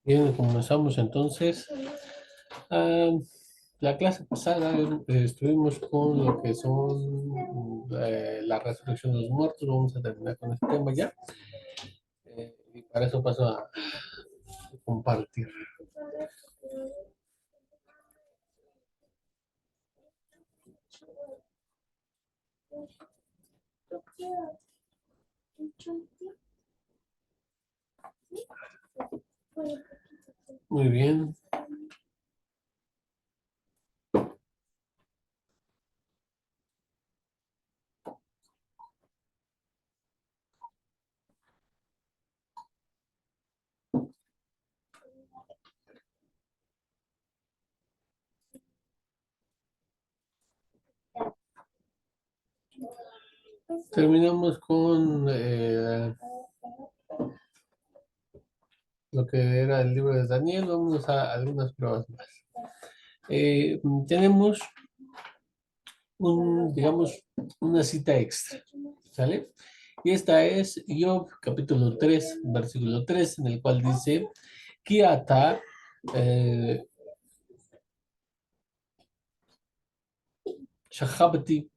Bien, comenzamos entonces. Ah, la clase pasada estuvimos con lo que son la resurrección de los muertos. Vamos a terminar con este tema ya. Y para eso paso a compartir. Muy bien. Terminamos con lo que era el libro de Daniel. Vamos a algunas pruebas más. Tenemos digamos, una cita extra, ¿sale? Y esta es Job, capítulo 3 versículo 3 en el cual dice, Ki ata shahabti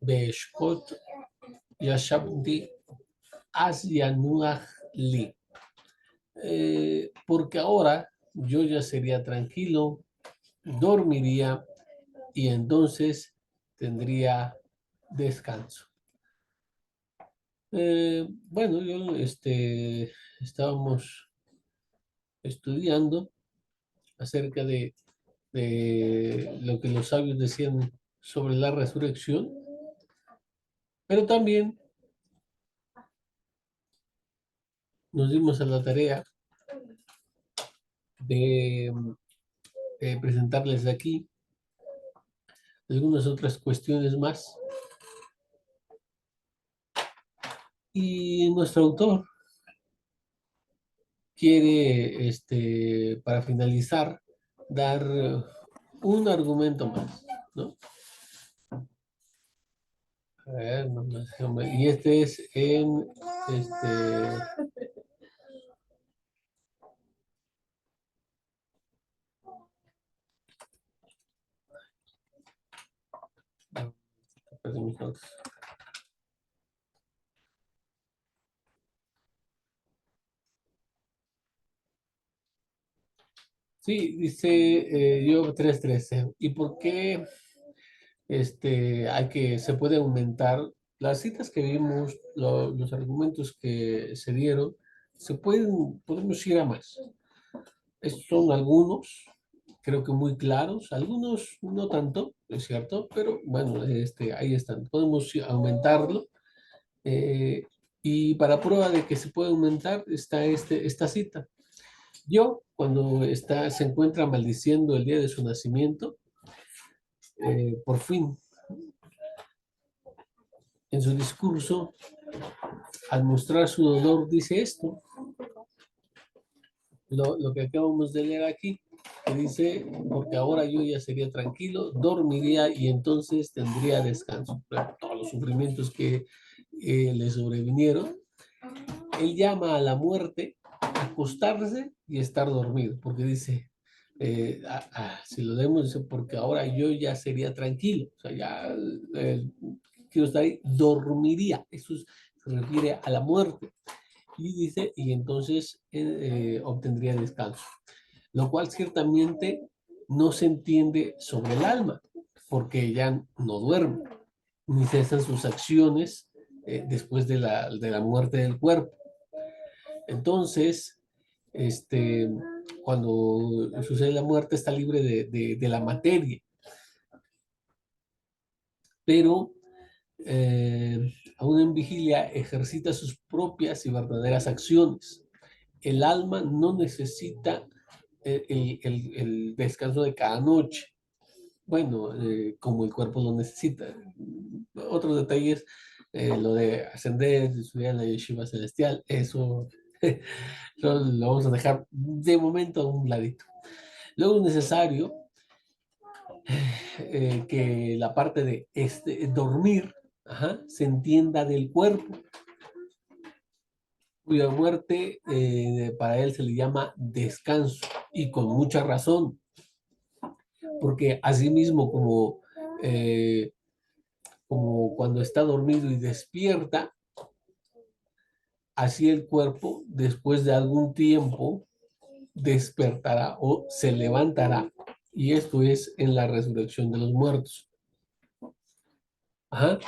be'eshkot yashabti az yanuach li. Porque ahora yo ya sería tranquilo, dormiría y entonces tendría descanso. Bueno, estábamos estudiando acerca de lo que los sabios decían sobre la resurrección, pero también nos dimos a la tarea de presentarles aquí algunas otras cuestiones más. Y nuestro autor quiere, para finalizar, dar un argumento más, ¿no? A ver, y este es en, perdí mis notas. Sí, dice Job 3:13. ¿Y por qué se puede aumentar las citas que vimos, los argumentos que se dieron? Podemos ir a más. Estos son algunos, creo que muy claros, algunos no tanto, es cierto, pero bueno, ahí están. Podemos aumentarlo. eh, y para prueba de que se puede aumentar está esta cita. Yo, cuando se encuentra maldiciendo el día de su nacimiento, por fin, en su discurso, al mostrar su dolor, dice esto, lo que acabamos de leer aquí, que dice, porque ahora yo ya sería tranquilo, dormiría y entonces tendría descanso. Todos los sufrimientos que le sobrevinieron, él llama a la muerte a acostarse y estar dormido, porque dice, si lo vemos, dice, porque ahora yo ya sería tranquilo, o sea, ya quiero estar ahí, dormiría, se refiere a la muerte, y dice, y entonces obtendría descanso, lo cual ciertamente no se entiende sobre el alma, porque ya no duerme, ni cesan sus acciones después de la muerte del cuerpo. Entonces, este, cuando sucede la muerte está libre de la materia, pero aún en vigilia ejercita sus propias y verdaderas acciones. El alma no necesita el descanso de cada noche, bueno, como el cuerpo lo necesita. Otros detalles, lo de ascender, estudiar en la yeshiva celestial, eso lo vamos a dejar de momento a un ladito. Luego es necesario que la parte de dormir, se entienda del cuerpo. cuya muerte para él se le llama descanso, y con mucha razón, porque así mismo como cuando está dormido y despierta, así el cuerpo, después de algún tiempo, despertará o se levantará. Y esto es en la resurrección de los muertos. Ajá.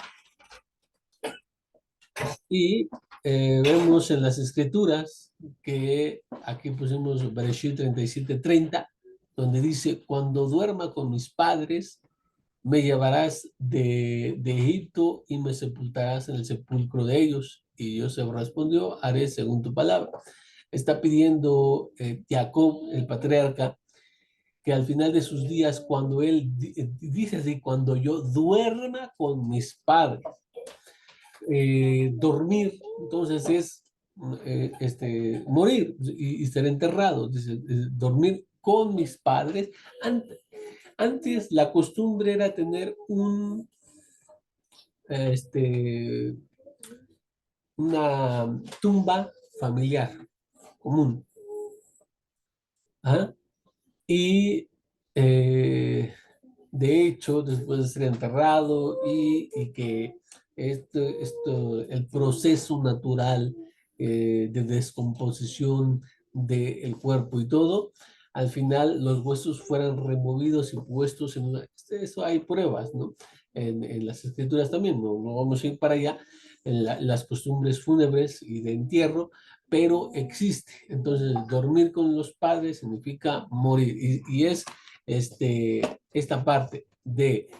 Y vemos en las escrituras que aquí pusimos Bereshit 37:30, donde dice, cuando duerma con mis padres, me llevarás de Egipto y me sepultarás en el sepulcro de ellos. Y José respondió, haré según tu palabra. Está pidiendo Jacob, el patriarca, que al final de sus días, cuando él dice así, cuando yo duerma con mis padres, dormir, entonces es morir y ser enterrado, dice, dormir con mis padres. Antes la costumbre era tener este, una tumba familiar común. ¿Ah? Y de hecho, después de ser enterrado y que el proceso natural de descomposición del cuerpo y todo, al final los huesos fueran removidos y puestos en una... Eso hay pruebas, ¿no? En las escrituras también, no vamos a ir para allá, en las costumbres fúnebres y de entierro, pero existe. Entonces, dormir con los padres significa morir y es esta parte de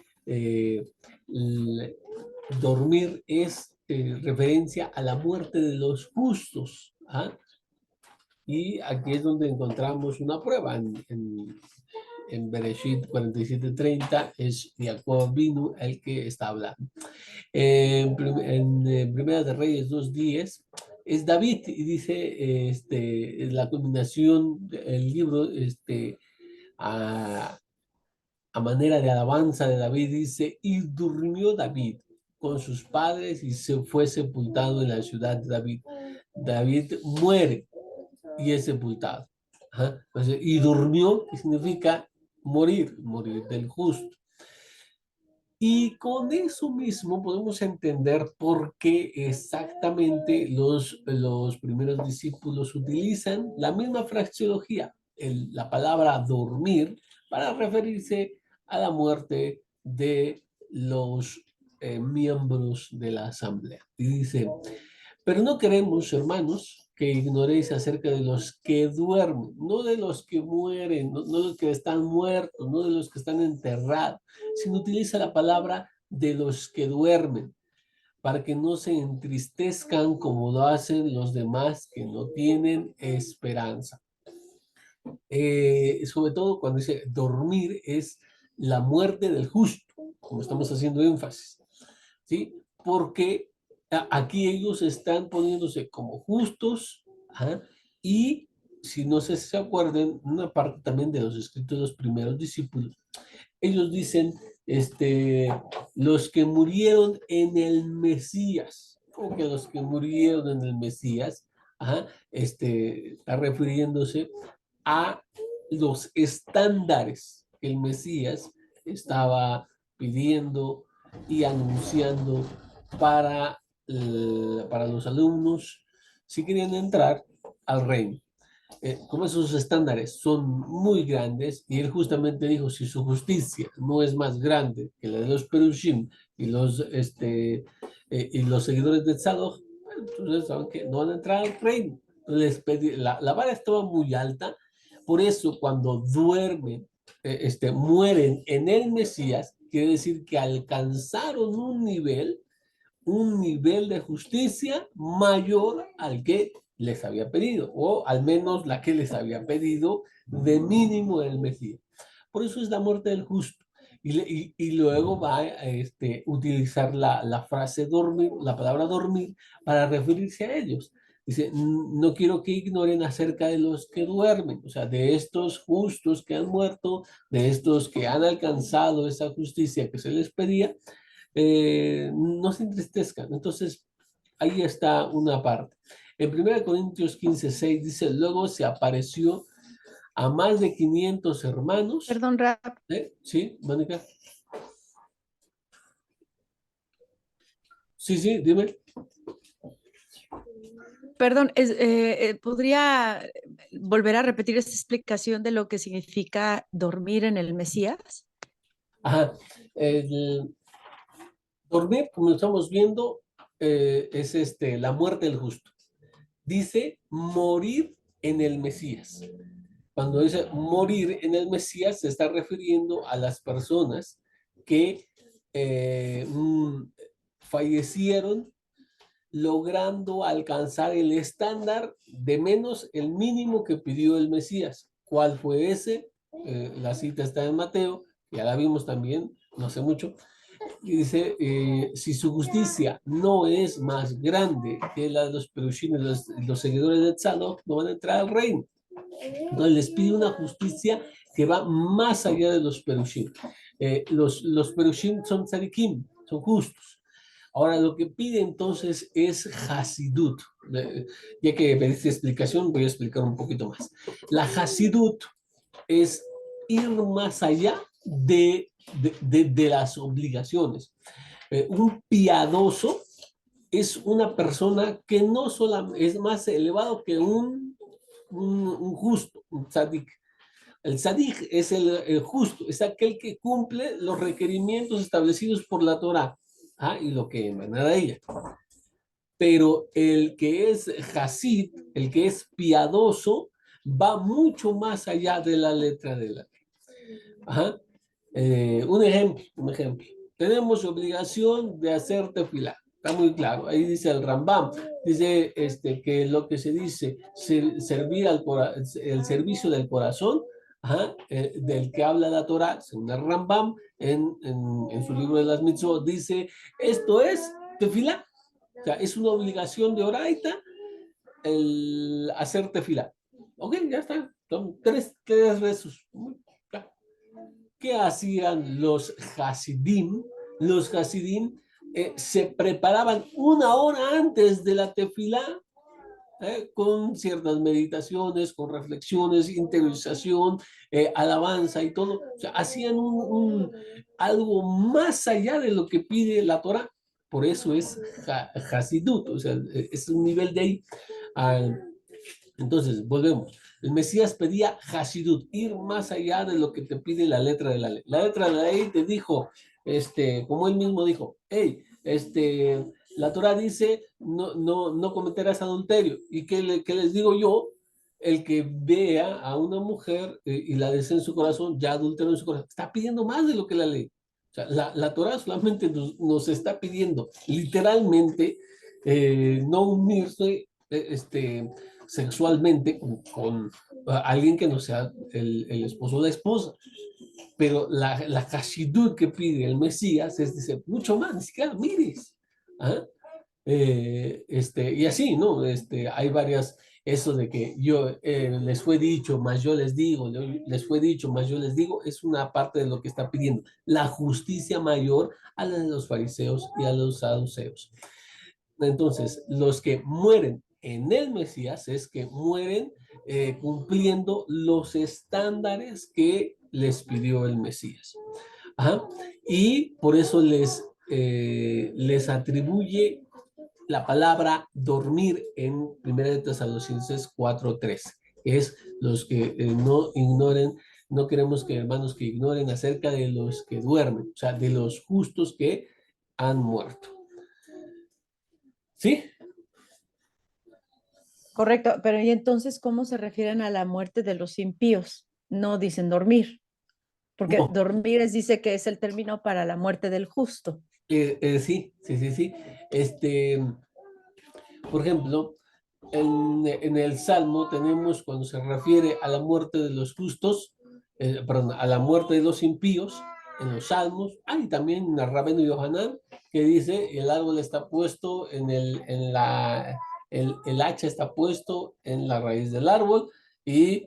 dormir es referencia a la muerte de los justos. ¿Ah? Y aquí es donde encontramos una prueba en Bereshit 47:30, es Jacob vino el que está hablando. En Primera de Reyes 2:10 es David y dice la culminación del libro a, a manera de alabanza de David, dice, y durmió David con sus padres y se fue sepultado en la ciudad de David. David muere y es sepultado. Ajá. Entonces, y durmió, que significa morir del justo. Y con eso mismo podemos entender por qué exactamente los primeros discípulos utilizan la misma fraseología, la palabra dormir, para referirse a la muerte de los miembros de la asamblea. Y dice, pero no queremos, hermanos, que ignoréis acerca de los que duermen, no de los que mueren, no de los que están muertos, no de los que están enterrados, sino utiliza la palabra de los que duermen, para que no se entristezcan como lo hacen los demás que no tienen esperanza. Sobre todo cuando dice dormir es la muerte del justo, como estamos haciendo énfasis, ¿sí? Porque aquí ellos están poniéndose como justos, ¿ah? Y si no se acuerdan, una parte también de los escritos de los primeros discípulos, ellos dicen, los que murieron en el Mesías, como que los que murieron en el Mesías, ¿ah? Está refiriéndose a los estándares que el Mesías estaba pidiendo y anunciando para, para los alumnos si querían entrar al reino. Como esos estándares son muy grandes, y él justamente dijo, si su justicia no es más grande que la de los Perushim y los seguidores de Tzadok, bueno, entonces saben que no van a entrar al reino. Les pedí, la vara estaba muy alta, por eso cuando duermen, mueren en el Mesías, quiere decir que alcanzaron un nivel de justicia mayor al que les había pedido, o al menos la que les había pedido de mínimo el Mesías. Por eso es la muerte del justo. Y luego va a utilizar la frase dormir, la palabra dormir, para referirse a ellos. Dice, no quiero que ignoren acerca de los que duermen, o sea, de estos justos que han muerto, de estos que han alcanzado esa justicia que se les pedía, no se entristezcan. Entonces, ahí está una parte. En 1 Corintios 15:6 dice, luego se apareció a más de 500 hermanos. Perdón, Rap. ¿Sí, Mónica? Sí, sí, dime. Perdón, ¿podría volver a repetir esta explicación de lo que significa dormir en el Mesías? Ajá. Dormir, como estamos viendo, es la muerte del justo. Dice morir en el Mesías. Cuando dice morir en el Mesías, se está refiriendo a las personas que fallecieron logrando alcanzar el estándar de menos el mínimo que pidió el Mesías. ¿Cuál fue ese? La cita está en Mateo, ya la vimos también, no hace mucho, y dice, si su justicia no es más grande que la de los perushim, los seguidores de Tzadok, no van a entrar al reino. Entonces les pide una justicia que va más allá de los perushim. Los perushim son tzadikim, son justos. Ahora, lo que pide entonces es Hasidut. Ya que me diste explicación, voy a explicar un poquito más. La Hasidut es ir más allá de las obligaciones. Un piadoso es una persona que no solamente es más elevado que un justo, un tzadik. El tzadik es el justo, es aquel que cumple los requerimientos establecidos por la Torá, y lo que emana de ella. Pero el que es hasid, el que es piadoso, va mucho más allá de la letra de la ley. Un ejemplo. Tenemos obligación de hacer tefilá. Está muy claro. Ahí dice el Rambam, dice que lo que se dice, servir el servicio del corazón, del que habla la Torah, según el Rambam, en su libro de las mitzvot, dice, esto es tefilá. O sea, es una obligación de oraita el hacer tefilá. Ok, ya está. Son tres rezos. ¿Qué hacían los Hasidim? Los Hasidim se preparaban una hora antes de la tefilá, con ciertas meditaciones, con reflexiones, interiorización, alabanza y todo. O sea, hacían algo más allá de lo que pide la Torah. Por eso es Hasidut, o sea, es un nivel de ahí. Entonces, volvemos. El Mesías pedía Hasidut, ir más allá de lo que te pide la letra de la ley. La letra de la ley te dijo, como él mismo dijo, hey, la Torah dice, no cometerás adulterio. ¿Y qué les digo yo? El que vea a una mujer y la desea en su corazón, ya adulteró en su corazón. Está pidiendo más de lo que la ley. O sea, la Torah solamente nos está pidiendo, literalmente, no unirse, sexualmente con alguien que no sea el esposo o la esposa. Pero la Hashidut que pide el Mesías es, dice, mucho más, ni siquiera mires. ¿Ah? Y así, ¿no? Hay varias, eso de que yo les fue dicho, más yo les digo, les fue dicho, más yo les digo, es una parte de lo que está pidiendo. La justicia mayor a la de los fariseos y a los saduceos. Entonces, los que mueren en el Mesías es que mueren cumpliendo los estándares que les pidió el Mesías. Ajá. Y por eso les atribuye la palabra dormir en 1 Tesalonicenses 4:3. Es los que no ignoren, no queremos que hermanos que ignoren acerca de los que duermen, o sea, de los justos que han muerto. ¿Sí? Correcto, pero ¿y entonces cómo se refieren a la muerte de los impíos? No dicen dormir, porque No. dormir dice que es el término para la muerte del justo. Sí, sí, sí, sí. Por ejemplo, en el Salmo tenemos cuando se refiere a la muerte de los justos, perdón, a la muerte de los impíos, en los Salmos, hay también en el Rabeno Yohanan, que dice, el árbol está puesto el hacha está puesto en la raíz del árbol, y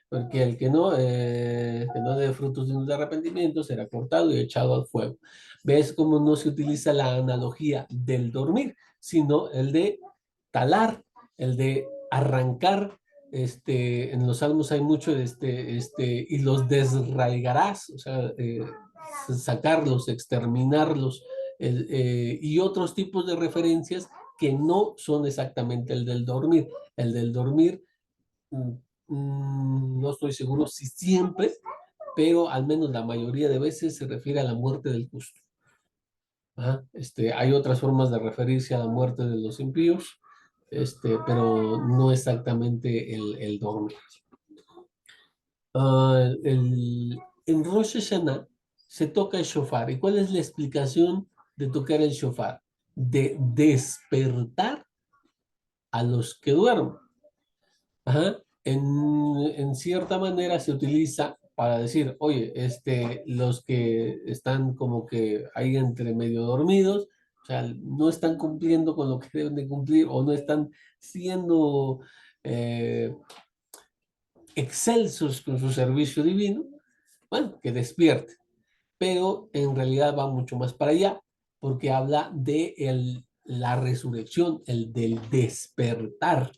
porque el que no dé frutos de arrepentimiento será cortado y echado al fuego. ¿Ves cómo no se utiliza la analogía del dormir, sino el de talar, el de arrancar. En los salmos hay mucho de y los desraigarás, o sea, sacarlos, exterminarlos, y otros tipos de referencias que no son exactamente el del dormir. El del dormir, mm, no estoy seguro si siempre, pero al menos la mayoría de veces se refiere a la muerte del justo. Ajá. Hay otras formas de referirse a la muerte de los impíos, pero no exactamente el dormir. En Rosh Hashanah se toca el shofar. ¿Y cuál es la explicación de tocar el shofar? De despertar a los que duermen. Ajá. En cierta manera se utiliza para decir, oye, los que están como que ahí entre medio dormidos, o sea, no están cumpliendo con lo que deben de cumplir o no están siendo eh, excelsos con su servicio divino, bueno, que despierte. Pero en realidad va mucho más para allá, porque habla de la resurrección, el del despertar.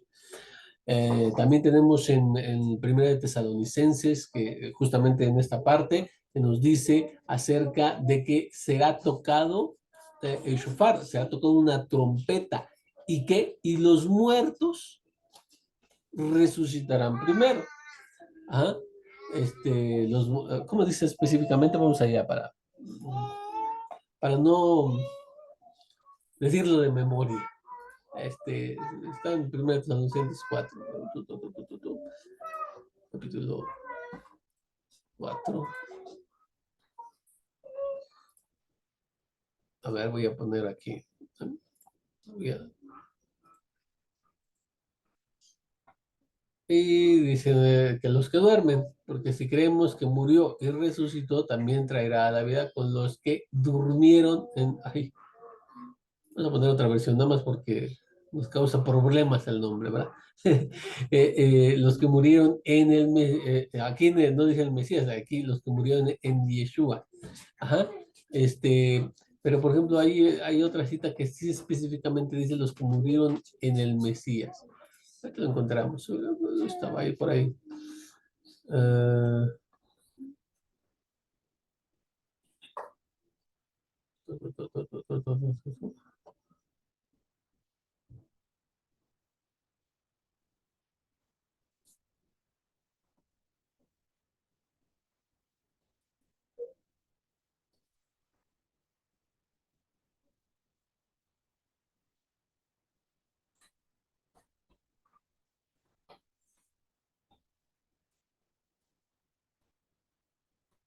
También tenemos en Primera de Tesalonicenses, que justamente en esta parte, que nos dice acerca de que será tocado el shofar, será tocado una trompeta, y que y los muertos resucitarán primero. Ajá. ¿Cómo dice específicamente? Vamos allá para no decirlo de memoria. Está en 1 Tesalonicenses 4, capítulo 4. A ver, voy a poner aquí. Voy a- Y dice que los que duermen, porque si creemos que murió y resucitó, también traerá a la vida con los que durmieron en... Ay, vamos a poner otra versión, nada más porque nos causa problemas el nombre, ¿verdad? Los que murieron en aquí no dice el Mesías, aquí los que murieron en Yeshua. Ajá. Pero por ejemplo, hay otra cita que sí específicamente dice los que murieron en el Mesías. Aquí lo encontramos. Estaba ahí por ahí. Ah,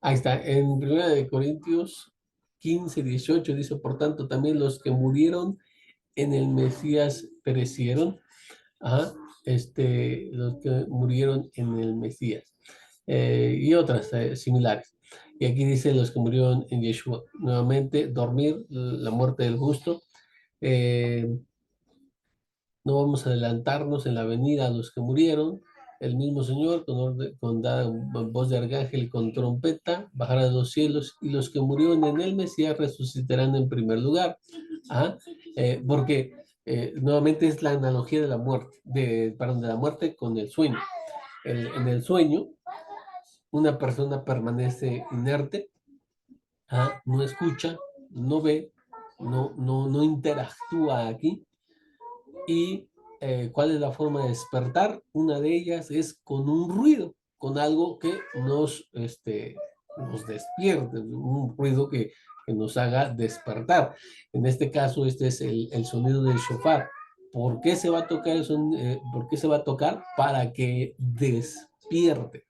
ahí está. En 1 Corintios 15, 18 dice, por tanto, también los que murieron en el Mesías perecieron. Ajá. Los que murieron en el Mesías. Y otras similares. Y aquí dice los que murieron en Yeshua. Nuevamente, dormir, la muerte del justo. Eh, no vamos a adelantarnos en la venida a los que murieron. El mismo Señor, con voz de arcángel y con trompeta, bajará de los cielos y los que murieron en el Mesías resucitarán en primer lugar. ¿Ah? Porque nuevamente es la analogía de la muerte, perdón, de la muerte con el sueño. En el sueño, una persona permanece inerte, no escucha, no ve, no interactúa aquí. ¿Y cuál es la forma de despertar? Una de ellas es con un ruido, con algo que nos despierte, un ruido que nos haga despertar. En este caso, este es el sonido del shofar. ¿Por qué se va a tocar ¿por qué se va a tocar? Para que despierte.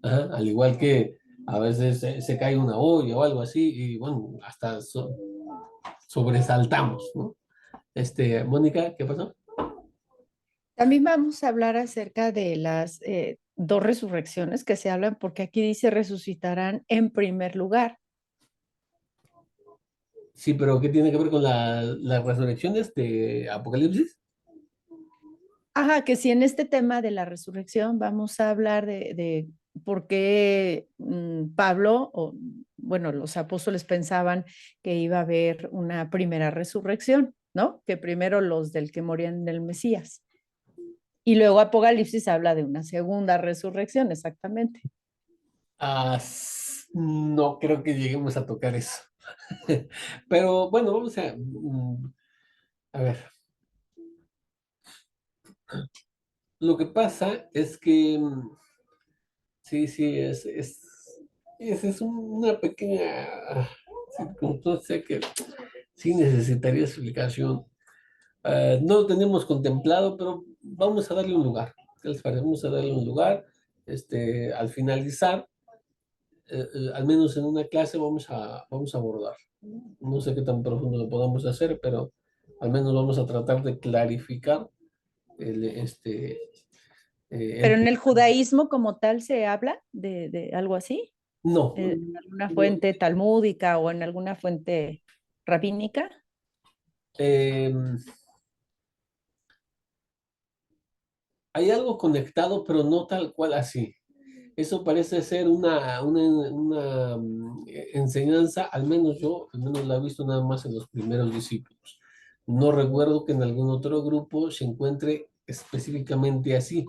Ajá. Al igual que a veces se cae una olla o algo así y bueno, hasta sobresaltamos, ¿no? Mónica, ¿qué pasó? También vamos a hablar acerca de las dos resurrecciones que se hablan, porque aquí dice resucitarán en primer lugar. Sí, pero ¿qué tiene que ver con las resurrecciones de Apocalipsis? Ajá, que si en este tema de la resurrección vamos a hablar de por qué Pablo, o bueno, los apóstoles pensaban que iba a haber una primera resurrección. ¿no? Que primero los del que morían del Mesías. Y luego Apocalipsis habla de una segunda resurrección, exactamente. No creo que lleguemos a tocar eso. Pero bueno, vamos a ver. Lo que pasa es que sí, sí, es una pequeña circunstancia que sí necesitaría explicación. No lo tenemos contemplado, pero vamos a darle un lugar. ¿Qué les parece? Vamos a darle un lugar. Al finalizar, al menos en una clase, vamos a abordar. No sé qué tan profundo lo podamos hacer, pero al menos vamos a tratar de clarificar el, este, Pero el... en el judaísmo como tal se habla de algo así, No, en alguna no, fuente talmúdica o en alguna fuente rabínica. eh, hay algo conectado, pero no tal cual así. Eso parece ser una enseñanza, al menos la he visto nada más en los primeros discípulos. No recuerdo que en algún otro grupo se encuentre específicamente así.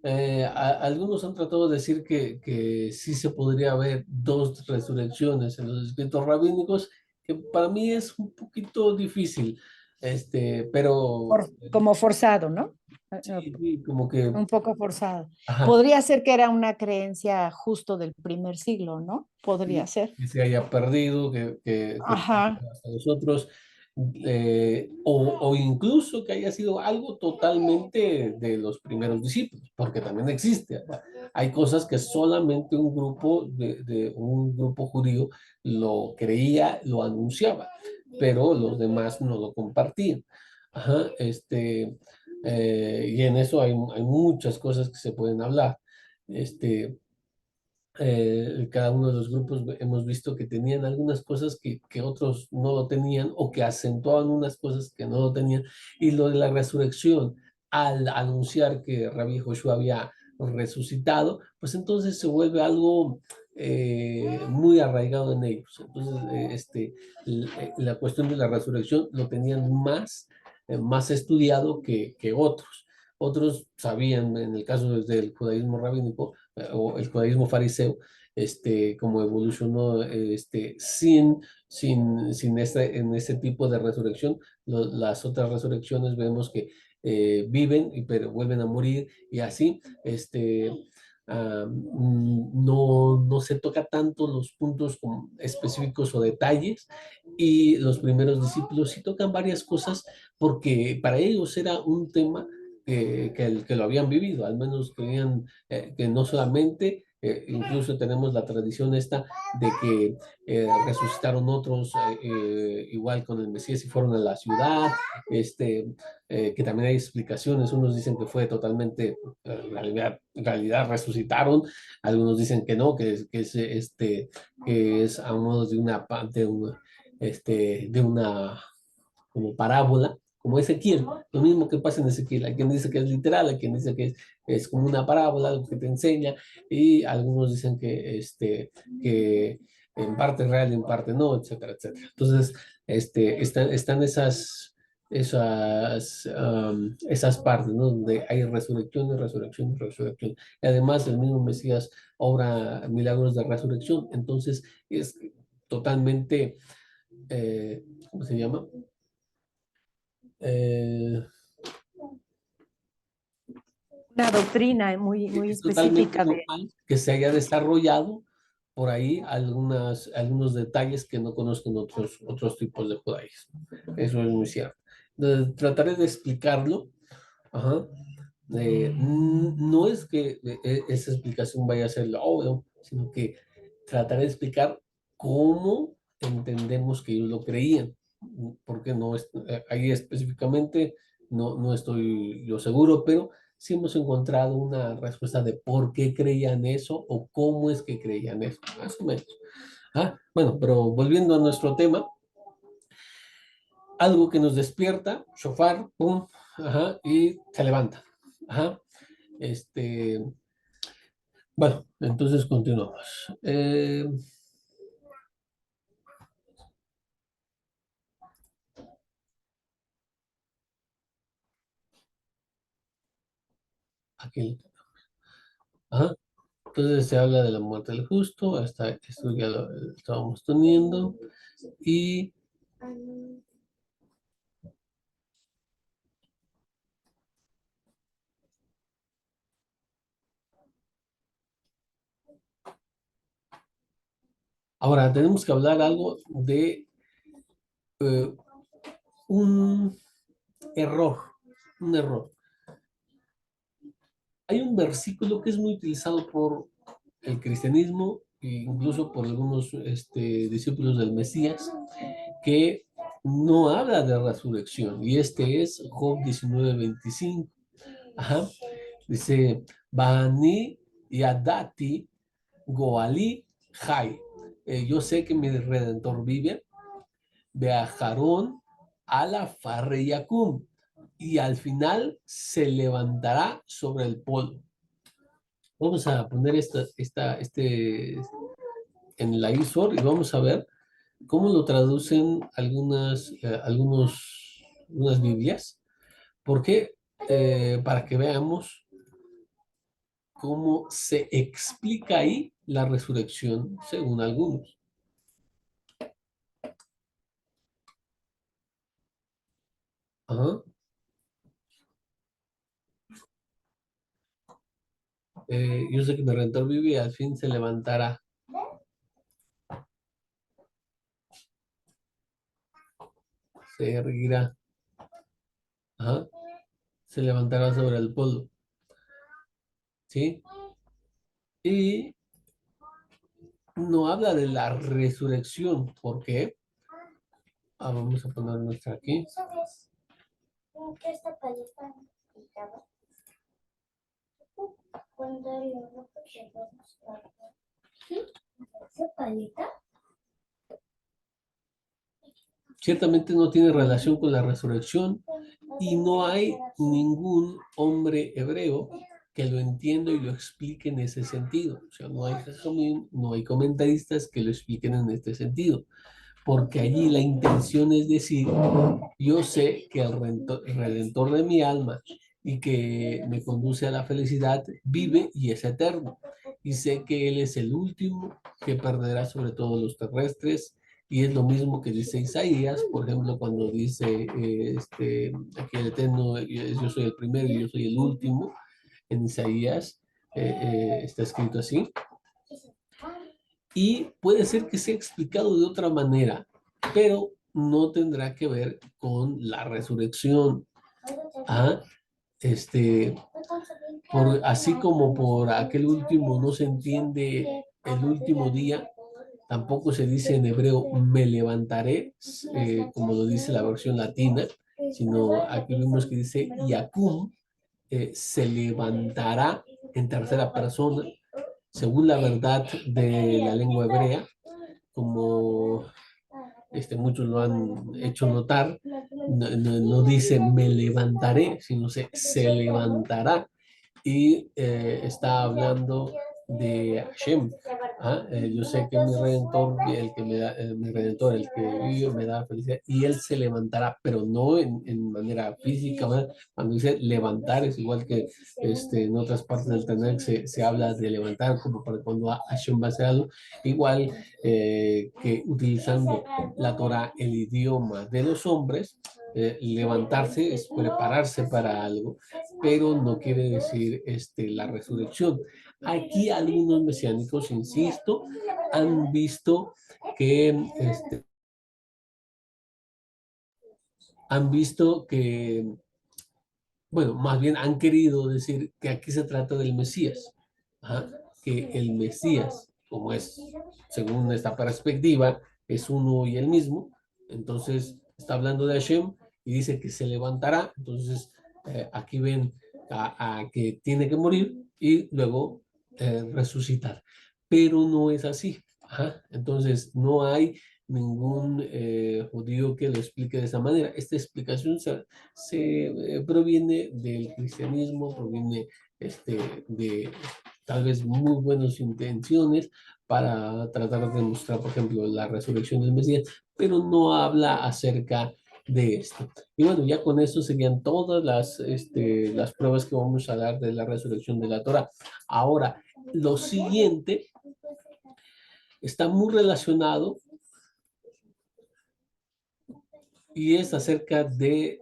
Algunos han tratado de decir que sí se podría haber dos resurrecciones en los escritos rabínicos, que para mí es un poquito difícil, pero Como forzado, ¿no? sí, sí, como que, Un poco forzado. ajá, Podría ser que era una creencia justo del primer siglo, ¿no? Podría ser. que se haya perdido, que Ajá. hasta nosotros, o incluso que haya sido algo totalmente de los primeros discípulos, porque también existe. Hay cosas que solamente un grupo judío lo creía, lo anunciaba, pero los demás no lo compartían. Ajá, y en eso hay muchas cosas que se pueden hablar. Este, Cada uno de los grupos hemos visto que tenían algunas cosas que otros no lo tenían o que acentuaban unas cosas que no lo tenían. Y lo de la resurrección, al anunciar que Rabbi Joshua había resucitado, pues entonces se vuelve algo muy arraigado en ellos. Entonces, la cuestión de la resurrección lo tenían más estudiado que otros. Otros sabían, en el caso del judaísmo rabínico, o el judaísmo fariseo, como evolucionó en ese tipo de resurrección. Las otras resurrecciones vemos que viven, pero vuelven a morir y así, no se toca tanto los puntos específicos o detalles, y los primeros discípulos sí tocan varias cosas porque para ellos era un tema que lo habían vivido, al menos creían que no solamente, incluso tenemos la tradición esta de que resucitaron otros igual con el Mesías y fueron a la ciudad, que también hay explicaciones. Unos dicen que fue totalmente, en realidad resucitaron, algunos dicen que no, que es a modo de una como parábola, como Ezequiel, lo mismo que pasa en Ezequiel. Hay quien dice que es literal, hay quien dice que es como una parábola, algo que te enseña, y algunos dicen que en parte es real, en parte no, etcétera, etcétera. Entonces, están esas partes, ¿no? Donde hay resurrección, resurrección, resurrección. Y además, el mismo Mesías obra milagros de resurrección. Entonces, es totalmente, ¿cómo se llama? eh, Una doctrina muy, muy es totalmente específica de... normal que se haya desarrollado por ahí algunos detalles que no conozcan otros tipos de judaísmo. Eso es muy cierto. Entonces, trataré de explicarlo. Ajá. No es que esa explicación vaya a ser la obvia, sino que trataré de explicar cómo entendemos que ellos lo creían, porque no ahí específicamente no estoy yo seguro, pero sí hemos encontrado una respuesta de por qué creían eso o cómo es que creían eso, más o menos. Bueno, pero volviendo a nuestro tema, algo que nos despierta, shofar, pum, ajá, y se levanta. Ajá. Este, bueno, entonces continuamos. Aquí. Ajá. Entonces se habla de la muerte del justo, hasta esto ya lo estábamos teniendo. Y ahora tenemos que hablar algo de eh, un error, un error. Hay un versículo que es muy utilizado por el cristianismo e incluso por algunos discípulos del Mesías, que no habla de resurrección, y este es Job 19:25. Ajá. Dice, Bani Yadati Goali Jai. Yo sé que mi redentor vive, Beajarón ala Farreyacum, y al final se levantará sobre el polvo. Vamos a poner en la ISOR y vamos a ver cómo lo traducen algunas Biblias. Porque para que veamos cómo se explica ahí la resurrección según algunos. Ajá. Yo sé que mi redentor vive y al fin se levantará. Se erguirá. Ajá. Se levantará sobre el polvo. ¿Sí? Y no habla de la resurrección. ¿Por qué? Vamos a poner nuestra aquí. ¿Sabes qué esta paleta pintaba? Cuando el lobo llegó a mostrar esa paleta. Ciertamente no tiene relación con la resurrección y no hay ningún hombre hebreo que lo entienda y lo explique en ese sentido. O sea, no hay jajamim, no hay comentaristas que lo expliquen en este sentido, porque allí la intención es decir, yo sé que el redentor de mi alma y que me conduce a la felicidad vive y es eterno. Y sé que Él es el último que perderá sobre todos los terrestres. Y es lo mismo que dice Isaías, por ejemplo, cuando dice aquí el Eterno, yo soy el primero y yo soy el último. En Isaías está escrito así. Y puede ser que sea explicado de otra manera, pero no tendrá que ver con la resurrección. Ah, así como por aquel último no se entiende el último día, tampoco se dice en hebreo me levantaré, como lo dice la versión latina, sino aquí vemos que dice Yakum, se levantará en tercera persona, según la verdad de la lengua hebrea, como muchos lo han hecho notar, no dice me levantaré, sino se levantará. Y está hablando de Hashem. Yo sé que mi redentor, el que me da, mi redentor, el que vive, me da felicidad, y él se levantará, pero no en manera física, ¿verdad? Cuando dice levantar, es igual que en otras partes del Tanakh se habla de levantar, como para cuando Hashem va a hacer algo, igual que utilizando la Torah, el idioma de los hombres, levantarse es prepararse para algo, pero no quiere decir la resurrección. Aquí algunos mesiánicos, insisto, han visto que, han visto que, bueno, más bien han querido decir que aquí se trata del Mesías. Ajá. Que el Mesías, como es, según esta perspectiva, es uno y el mismo. Entonces está hablando de Hashem y dice que se levantará. Entonces aquí ven a que tiene que morir y luego resucitar. Pero no es así. Ajá. Entonces no hay ningún judío que lo explique de esa manera. Esta explicación proviene del cristianismo, proviene de tal vez muy buenas intenciones para tratar de demostrar, por ejemplo, la resurrección del Mesías, pero no habla acerca de esto. Y bueno, ya con eso serían todas las pruebas que vamos a dar de la resurrección de la Torá. Ahora, lo siguiente está muy relacionado y es acerca de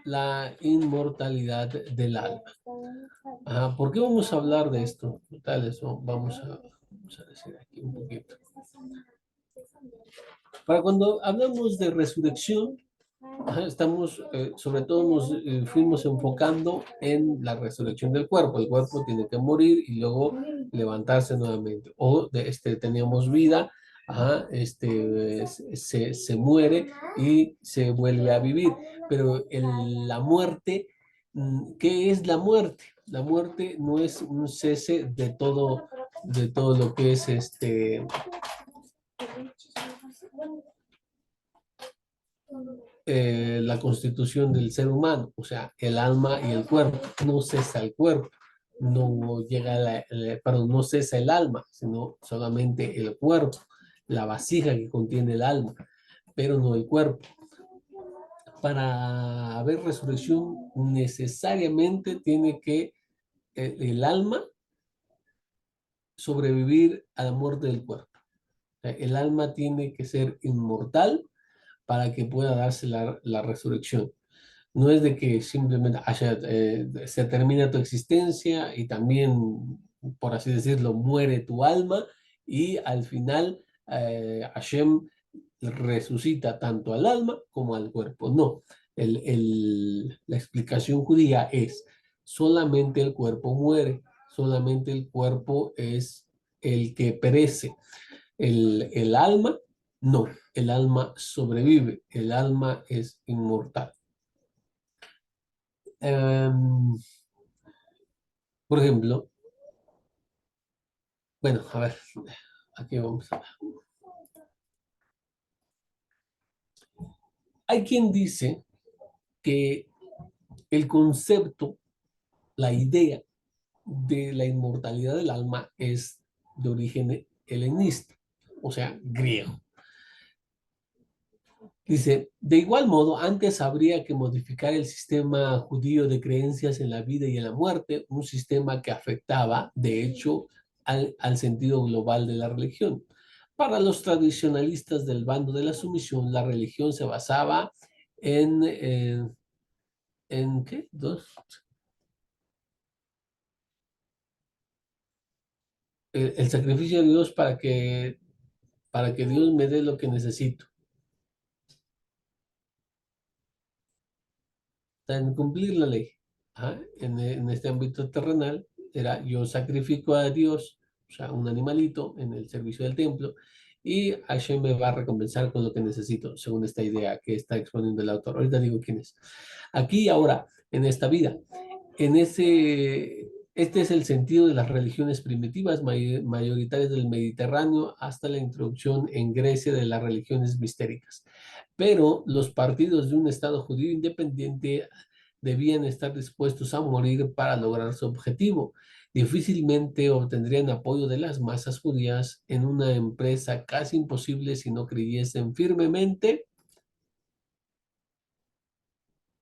la inmortalidad del alma. ¿Por qué vamos a hablar de esto? Tal eso vamos a decir aquí un poquito. Para cuando hablamos de resurrección, estamos, sobre todo nos fuimos enfocando en la resurrección del cuerpo. El cuerpo tiene que morir y luego levantarse nuevamente. O teníamos vida, se muere y se vuelve a vivir. Pero la muerte, ¿qué es la muerte? La muerte no es un cese de todo lo que es la constitución del ser humano, o sea, el alma y el cuerpo. No cesa el cuerpo, no llega perdón, no cesa el alma, sino solamente el cuerpo, la vasija que contiene el alma, pero no el cuerpo. Para haber resurrección, necesariamente tiene que el alma sobrevivir a la muerte del cuerpo. O sea, el alma tiene que ser inmortal para que pueda darse la resurrección. No es de que simplemente se termina tu existencia y también, por así decirlo, muere tu alma y al final Hashem resucita tanto al alma como al cuerpo. No, la explicación judía es solamente el cuerpo muere, solamente el cuerpo es el que perece. El alma, no, el alma sobrevive, el alma es inmortal. Por ejemplo, bueno, a ver, aquí vamos a ver. Hay quien dice que el concepto, la idea de la inmortalidad del alma es de origen helenista, o sea, griego. Dice, de igual modo, antes habría que modificar el sistema judío de creencias en la vida y en la muerte, un sistema que afectaba, de hecho, al sentido global de la religión. Para los tradicionalistas del bando de la sumisión, la religión se basaba ¿en qué? El sacrificio de Dios para que Dios me dé lo que necesito. En cumplir la ley. En este ámbito terrenal era yo sacrifico a Dios, o sea, un animalito en el servicio del templo, y Hashem me va a recompensar con lo que necesito, según esta idea que está exponiendo el autor. Ahorita digo quién es. Aquí y ahora, en esta vida, este es el sentido de las religiones primitivas mayoritarias del Mediterráneo hasta la introducción en Grecia de las religiones mistéricas. Pero los partidos de un Estado judío independiente debían estar dispuestos a morir para lograr su objetivo. Difícilmente obtendrían apoyo de las masas judías en una empresa casi imposible si no creyesen firmemente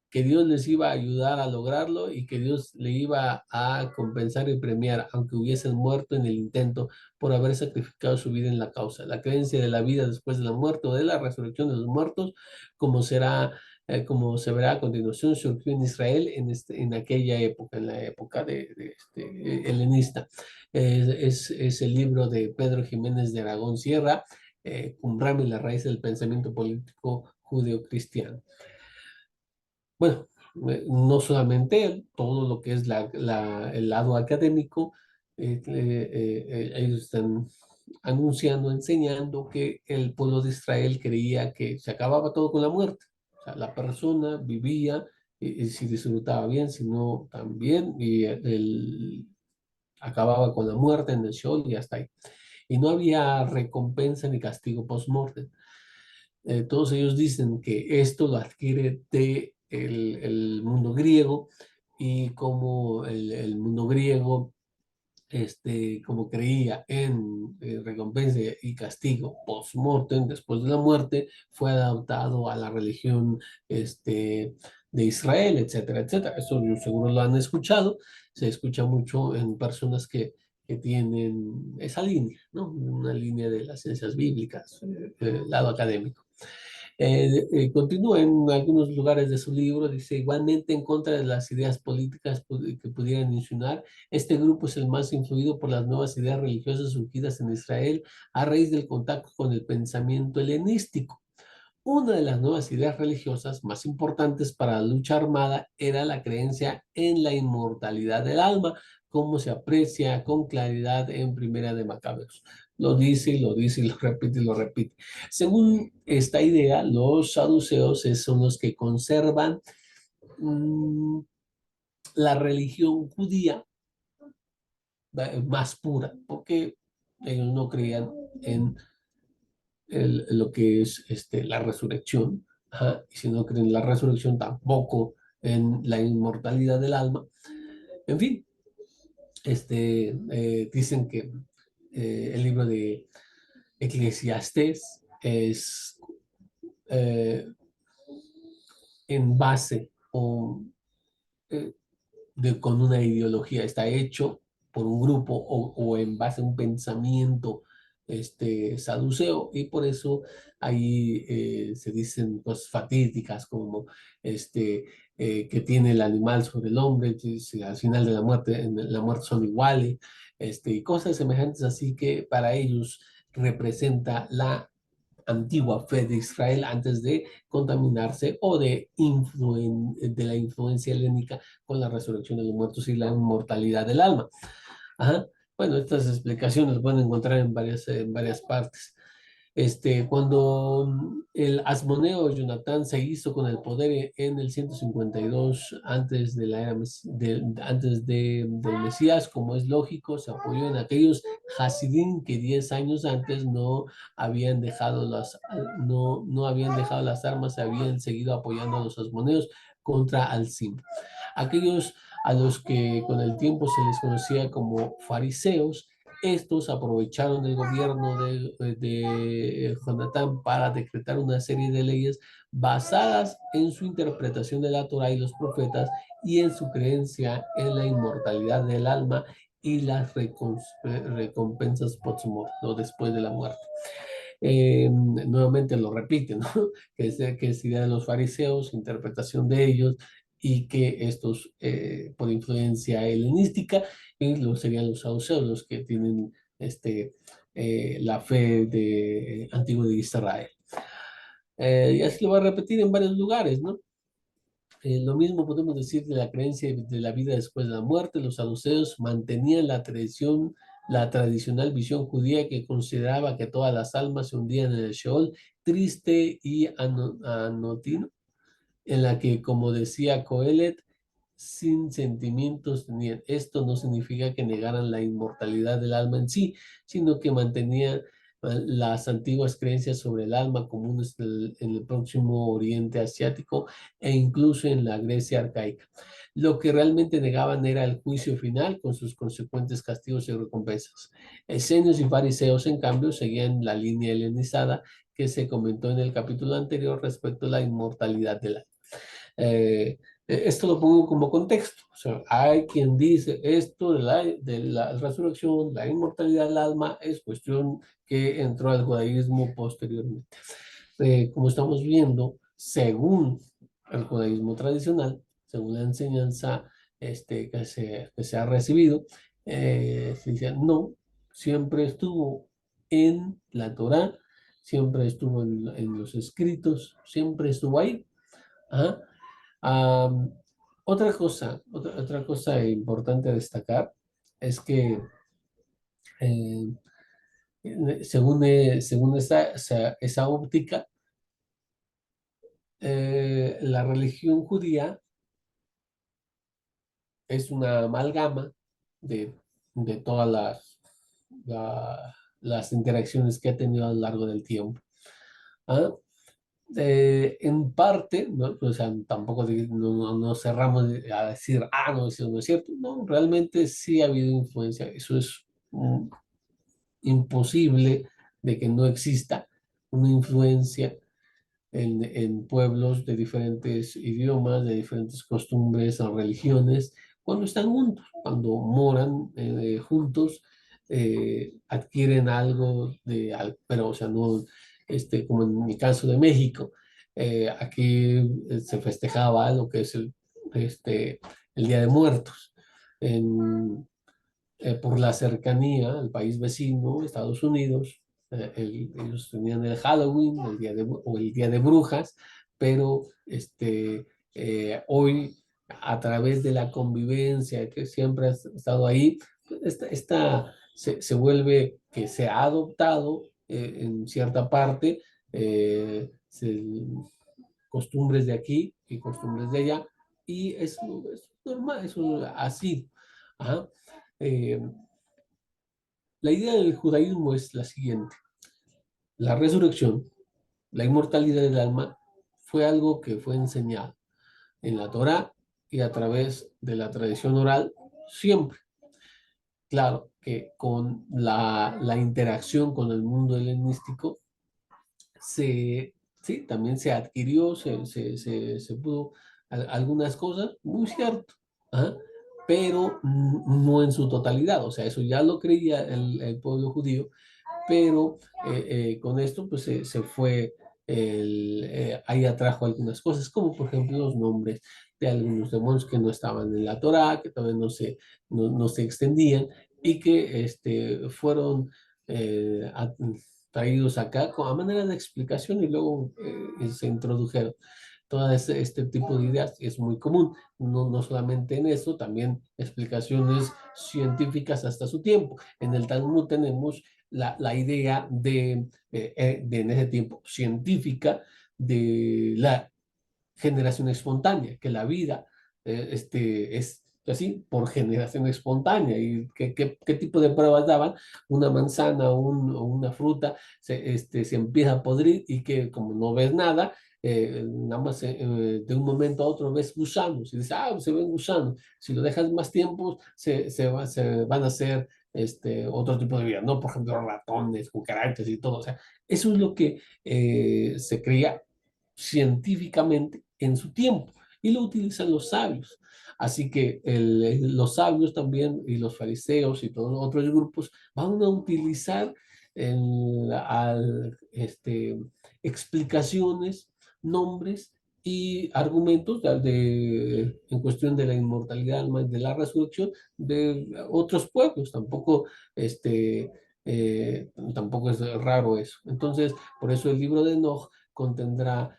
que Dios les iba a ayudar a lograrlo y que Dios le iba a compensar y premiar, aunque hubiesen muerto en el intento por haber sacrificado su vida en la causa. La creencia de la vida después de la muerte o de la resurrección de los muertos, como se verá a continuación, surgió en Israel en aquella época, en la época helenista. Es el libro de Pedro Jiménez de Aragón Sierra, Qumran y la raíz del pensamiento político judeocristiano. Bueno, no solamente él, todo lo que es el lado académico, ellos están anunciando, enseñando que el pueblo de Israel creía que se acababa todo con la muerte. O sea, la persona vivía y si disfrutaba bien, si no también, y él acababa con la muerte en el Sheol y hasta ahí. Y no había recompensa ni castigo post-mortem. Todos ellos dicen que esto lo adquiere de el mundo griego y como el mundo griego como creía en recompensa y castigo post-mortem, después de la muerte, fue adaptado a la religión de Israel, etcétera, etcétera. Eso yo seguro lo han escuchado, se escucha mucho en personas que tienen esa línea, ¿no? Una línea de las ciencias bíblicas, lado académico. Continúa en algunos lugares de su libro, dice, igualmente en contra de las ideas políticas que pudieran insinuar, este grupo es el más influido por las nuevas ideas religiosas surgidas en Israel a raíz del contacto con el pensamiento helenístico. Una de las nuevas ideas religiosas más importantes para la lucha armada era la creencia en la inmortalidad del alma, como se aprecia con claridad en Primera de Macabeos. Lo dice y lo dice y lo repite y lo repite. Según esta idea, los saduceos son los que conservan la religión judía más pura, porque ellos no creían en lo que es la resurrección, ajá, y si no creen en la resurrección, tampoco en la inmortalidad del alma. En fin, dicen que el libro de Eclesiastés es en base o con una ideología, está hecho por un grupo o en base a un pensamiento saduceo, y por eso ahí se dicen cosas fatídicas como que tiene el animal sobre el hombre, que al final de en la muerte son iguales, y cosas semejantes así que para ellos representa la antigua fe de Israel antes de contaminarse o de la influencia helénica con la resurrección de los muertos y la inmortalidad del alma. Ajá. Bueno, estas explicaciones las pueden encontrar en varias partes. Cuando el Asmoneo Jonatán se hizo con el poder en el 152 antes de la era del Mesías, como es lógico, se apoyó en aquellos Hasidim que 10 años antes habían dejado no habían dejado las armas, se habían seguido apoyando a los asmoneos contra Alcim. Aquellos a los que con el tiempo se les conocía como fariseos, estos aprovecharon el gobierno de Jonatán para decretar una serie de leyes basadas en su interpretación de la Torá y los profetas y en su creencia en la inmortalidad del alma y las recompensas post-mortem, después de la muerte. Nuevamente lo repiten, ¿no? Que es idea de los fariseos, interpretación de ellos, y que estos, por influencia helenística, serían los saduceos los que tienen la fe antigua de Israel. Y así lo va a repetir en varios lugares, ¿no? Lo mismo podemos decir de la creencia de la vida después de la muerte. Los saduceos mantenían la tradicional visión judía que consideraba que todas las almas se hundían en el Sheol, triste y anodino, en la que, como decía Coelet, sin sentimientos tenían. Esto no significa que negaran la inmortalidad del alma en sí, sino que mantenían las antiguas creencias sobre el alma comunes en el próximo Oriente Asiático e incluso en la Grecia arcaica. Lo que realmente negaban era el juicio final con sus consecuentes castigos y recompensas. Esenios y fariseos, en cambio, seguían la línea helenizada que se comentó en el capítulo anterior respecto a la inmortalidad del alma. Esto lo pongo como contexto. O sea, hay quien dice esto de la resurrección, la inmortalidad del alma, es cuestión que entró al judaísmo posteriormente. Como estamos viendo, según el judaísmo tradicional, según la enseñanza que se ha recibido, se dice, no, siempre estuvo en la Torá, siempre estuvo en los escritos, siempre estuvo ahí. Ajá. Am, otra cosa importante a destacar es que eh, según esa óptica, la religión judía es una amalgama de, de todas las interacciones que ha tenido a lo largo del tiempo. ¿Ah? En parte, ¿no? O sea, tampoco no cerramos a decir, ah, no, eso no es cierto. No, realmente sí ha habido influencia. Eso es imposible de que no exista una influencia en pueblos de diferentes idiomas, de diferentes costumbres o religiones, cuando están juntos, cuando moran juntos, adquieren algo pero, o sea, no, como en mi caso de México, aquí se festejaba lo que es el Día de Muertos. En, por la cercanía al país vecino, Estados Unidos. Ellos tenían el Halloween, o el Día de Brujas, pero hoy, a través de la convivencia que siempre ha estado ahí, se vuelve que se ha adoptado en cierta parte costumbres de aquí y costumbres de allá, y es normal, eso así. Ajá. Eh, la idea del judaísmo es la siguiente: la resurrección, la inmortalidad del alma, fue algo que fue enseñado en la Torá y a través de la tradición oral siempre. Claro que con la interacción con el mundo helenístico, sí, también se adquirió, se pudo algunas cosas, muy cierto, ¿ah? Pero no en su totalidad. O sea, eso ya lo creía el pueblo judío, pero con esto pues se fue, ahí atrajo algunas cosas, como por ejemplo los nombres de algunos demonios que no estaban en la Torá, que todavía no se extendían, y que fueron traídos acá a manera de explicación, y luego se introdujeron. Todo este tipo de ideas es muy común, no solamente en eso, también explicaciones científicas hasta su tiempo. En el Talmud tenemos la idea en ese tiempo científica, de la generación espontánea, que la vida es así, por generación espontánea. ¿Y qué tipo de pruebas daban? Una manzana o una fruta se empieza a podrir, y que como no ves nada, nada más de un momento a otro ves gusanos y dices, ah, se ven gusanos. Si lo dejas más tiempo, se van a hacer otro tipo de vida, ¿no? Por ejemplo, ratones, cucarachas y todo. O sea, eso es lo que se creía científicamente en su tiempo, y lo utilizan los sabios. Así que los sabios también, y los fariseos y todos los otros grupos, van a utilizar explicaciones, nombres y argumentos en cuestión de la inmortalidad, de la resurrección de otros pueblos. Tampoco es raro eso. Entonces, por eso el libro de Enoch contendrá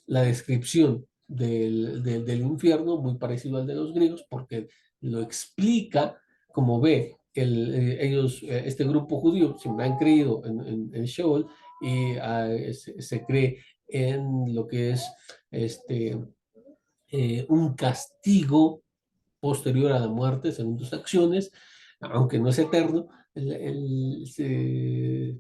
la descripción del infierno, muy parecido al de los griegos, porque lo explica, como ve, este grupo judío siempre han creído en Sheol, y se cree en lo que es este, un castigo posterior a la muerte según tus acciones, aunque no es eterno.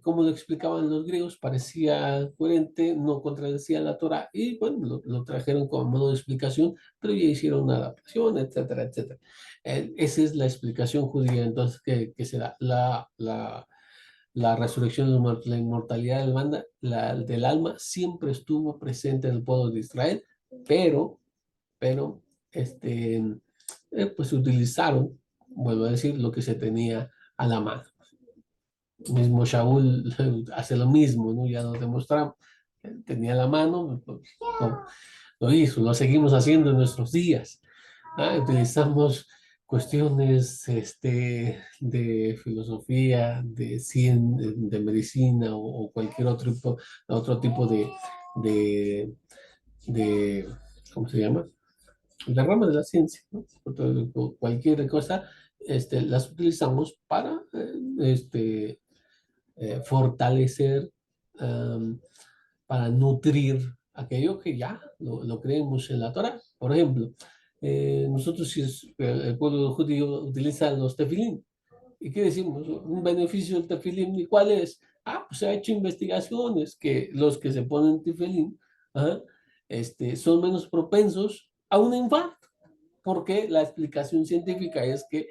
Como lo explicaban los griegos, parecía coherente, no contradecía la Torah, y bueno, lo trajeron como modo de explicación, pero ya hicieron una adaptación, etcétera, etcétera. Esa es la explicación judía, entonces, que se da. La resurrección de los muertos, la inmortalidad del alma siempre estuvo presente en el pueblo de Israel, pero este, pues utilizaron, vuelvo a decir, lo que se tenía a la mano. Mismo Shaul hace lo mismo, ¿no? Ya lo demostramos. Tenía a la mano, pues, lo hizo, lo seguimos haciendo en nuestros días. Utilizamos cuestiones de filosofía, de medicina, o cualquier otro tipo de, de, ¿cómo se llama? La rama de la ciencia, ¿no? Cualquier cosa, las utilizamos para fortalecer, um, para nutrir aquello que ya lo creemos en la Torah. Por ejemplo, nosotros, si el pueblo judío utiliza los tefilín, ¿y qué decimos? Un beneficio del tefilín, ¿y cuál es? Pues se ha hecho investigaciones que los que se ponen tefilín, ajá, son menos propensos a un infarto, porque la explicación científica es que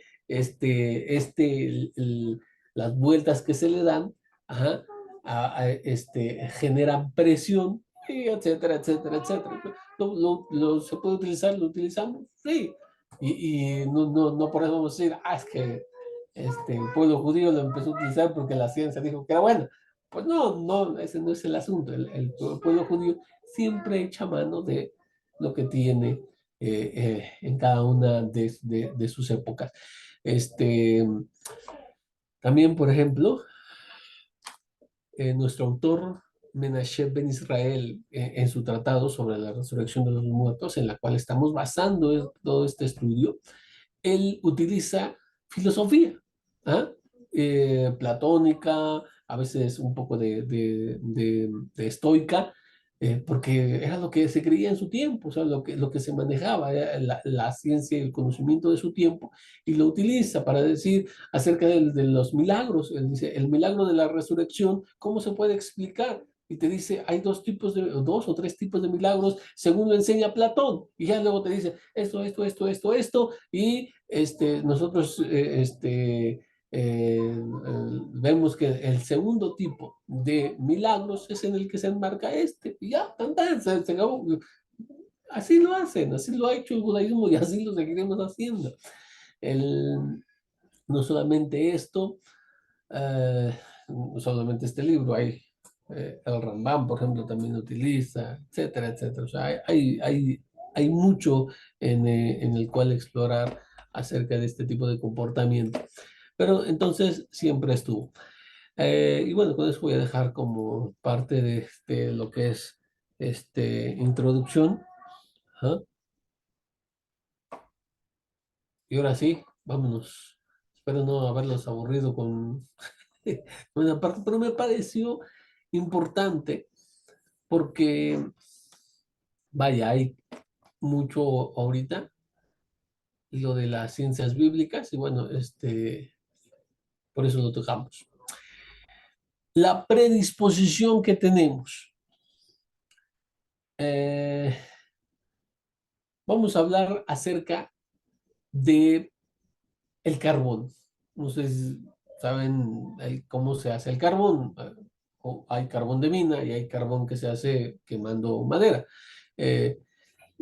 las vueltas que se le dan, ajá, generan presión, y etcétera, etcétera, etcétera. ¿Se puede utilizar? ¿Lo utilizamos? Sí. Y no por eso vamos a decir, es que el pueblo judío lo empezó a utilizar porque la ciencia dijo que era buena. Pues no, ese no es el asunto. El pueblo judío siempre echa mano de lo que tiene en cada una de sus épocas. También, por ejemplo, nuestro autor Menashe Ben Israel, en su tratado sobre la resurrección de los muertos, en la cual estamos basando todo este estudio, él utiliza filosofía, ¿ah? Platónica, a veces un poco de estoica, porque era lo que se creía en su tiempo, o sea, lo que se manejaba, era la ciencia y el conocimiento de su tiempo, y lo utiliza para decir acerca de los milagros. Él dice, el milagro de la resurrección, ¿cómo se puede explicar? Y te dice, hay dos o tres tipos de milagros, según lo enseña Platón, y ya luego te dice, esto, y nosotros vemos que el segundo tipo de milagros es en el que se enmarca y ya, se acabó. Así lo hacen, así lo ha hecho el judaísmo y así lo seguiremos haciendo. No solamente esto, eh, solamente este libro, el Rambam, por ejemplo, también lo utiliza, etcétera, etcétera. O sea, hay mucho en el cual explorar acerca de este tipo de comportamiento. Pero entonces siempre estuvo. Y bueno, con eso voy a dejar como parte de lo que es introducción. Ajá. Y ahora sí, vámonos. Espero no haberlos aburrido con una parte, pero me pareció importante porque, vaya, hay mucho ahorita lo de las ciencias bíblicas y bueno, por eso lo tocamos. La predisposición que tenemos. Eh, Vamos a hablar acerca de el carbón. No sé si saben cómo se hace el carbón. Hay carbón de mina y hay carbón que se hace quemando madera. Eh,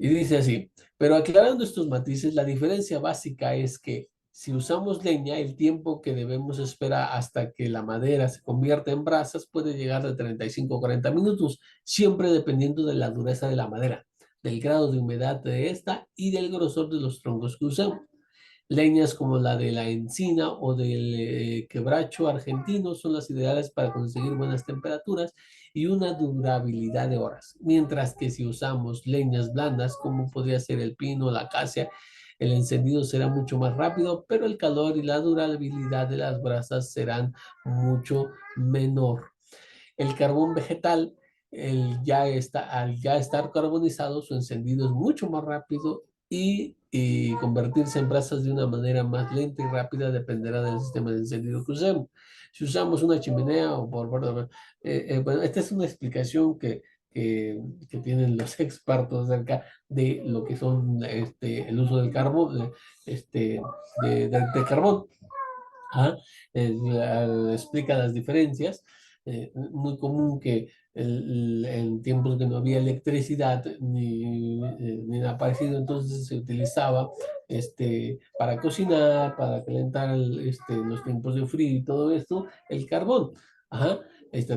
Y dice así, pero aclarando estos matices, la diferencia básica es que si usamos leña, el tiempo que debemos esperar hasta que la madera se convierta en brasas puede llegar de 35 a 40 minutos, siempre dependiendo de la dureza de la madera, del grado de humedad de esta y del grosor de los troncos que usamos. Leñas como la de la encina o del quebracho argentino son las ideales para conseguir buenas temperaturas y una durabilidad de horas. Mientras que si usamos leñas blandas, como podría ser el pino o la acacia, el encendido será mucho más rápido, pero el calor y la durabilidad de las brasas serán mucho menor. El carbón vegetal, al ya estar carbonizado, su encendido es mucho más rápido y convertirse en brasas de una manera más lenta y rápida dependerá del sistema de encendido que usemos. Si usamos una chimenea o bueno, esta es una explicación que tienen los expertos acerca de lo que son el uso del carbón, de carbón. ¿Ah? Explica las diferencias. Muy común que en tiempos que no había electricidad ni nada parecido, entonces se utilizaba para cocinar, para calentar los tiempos de frío y todo esto, el carbón. Ajá.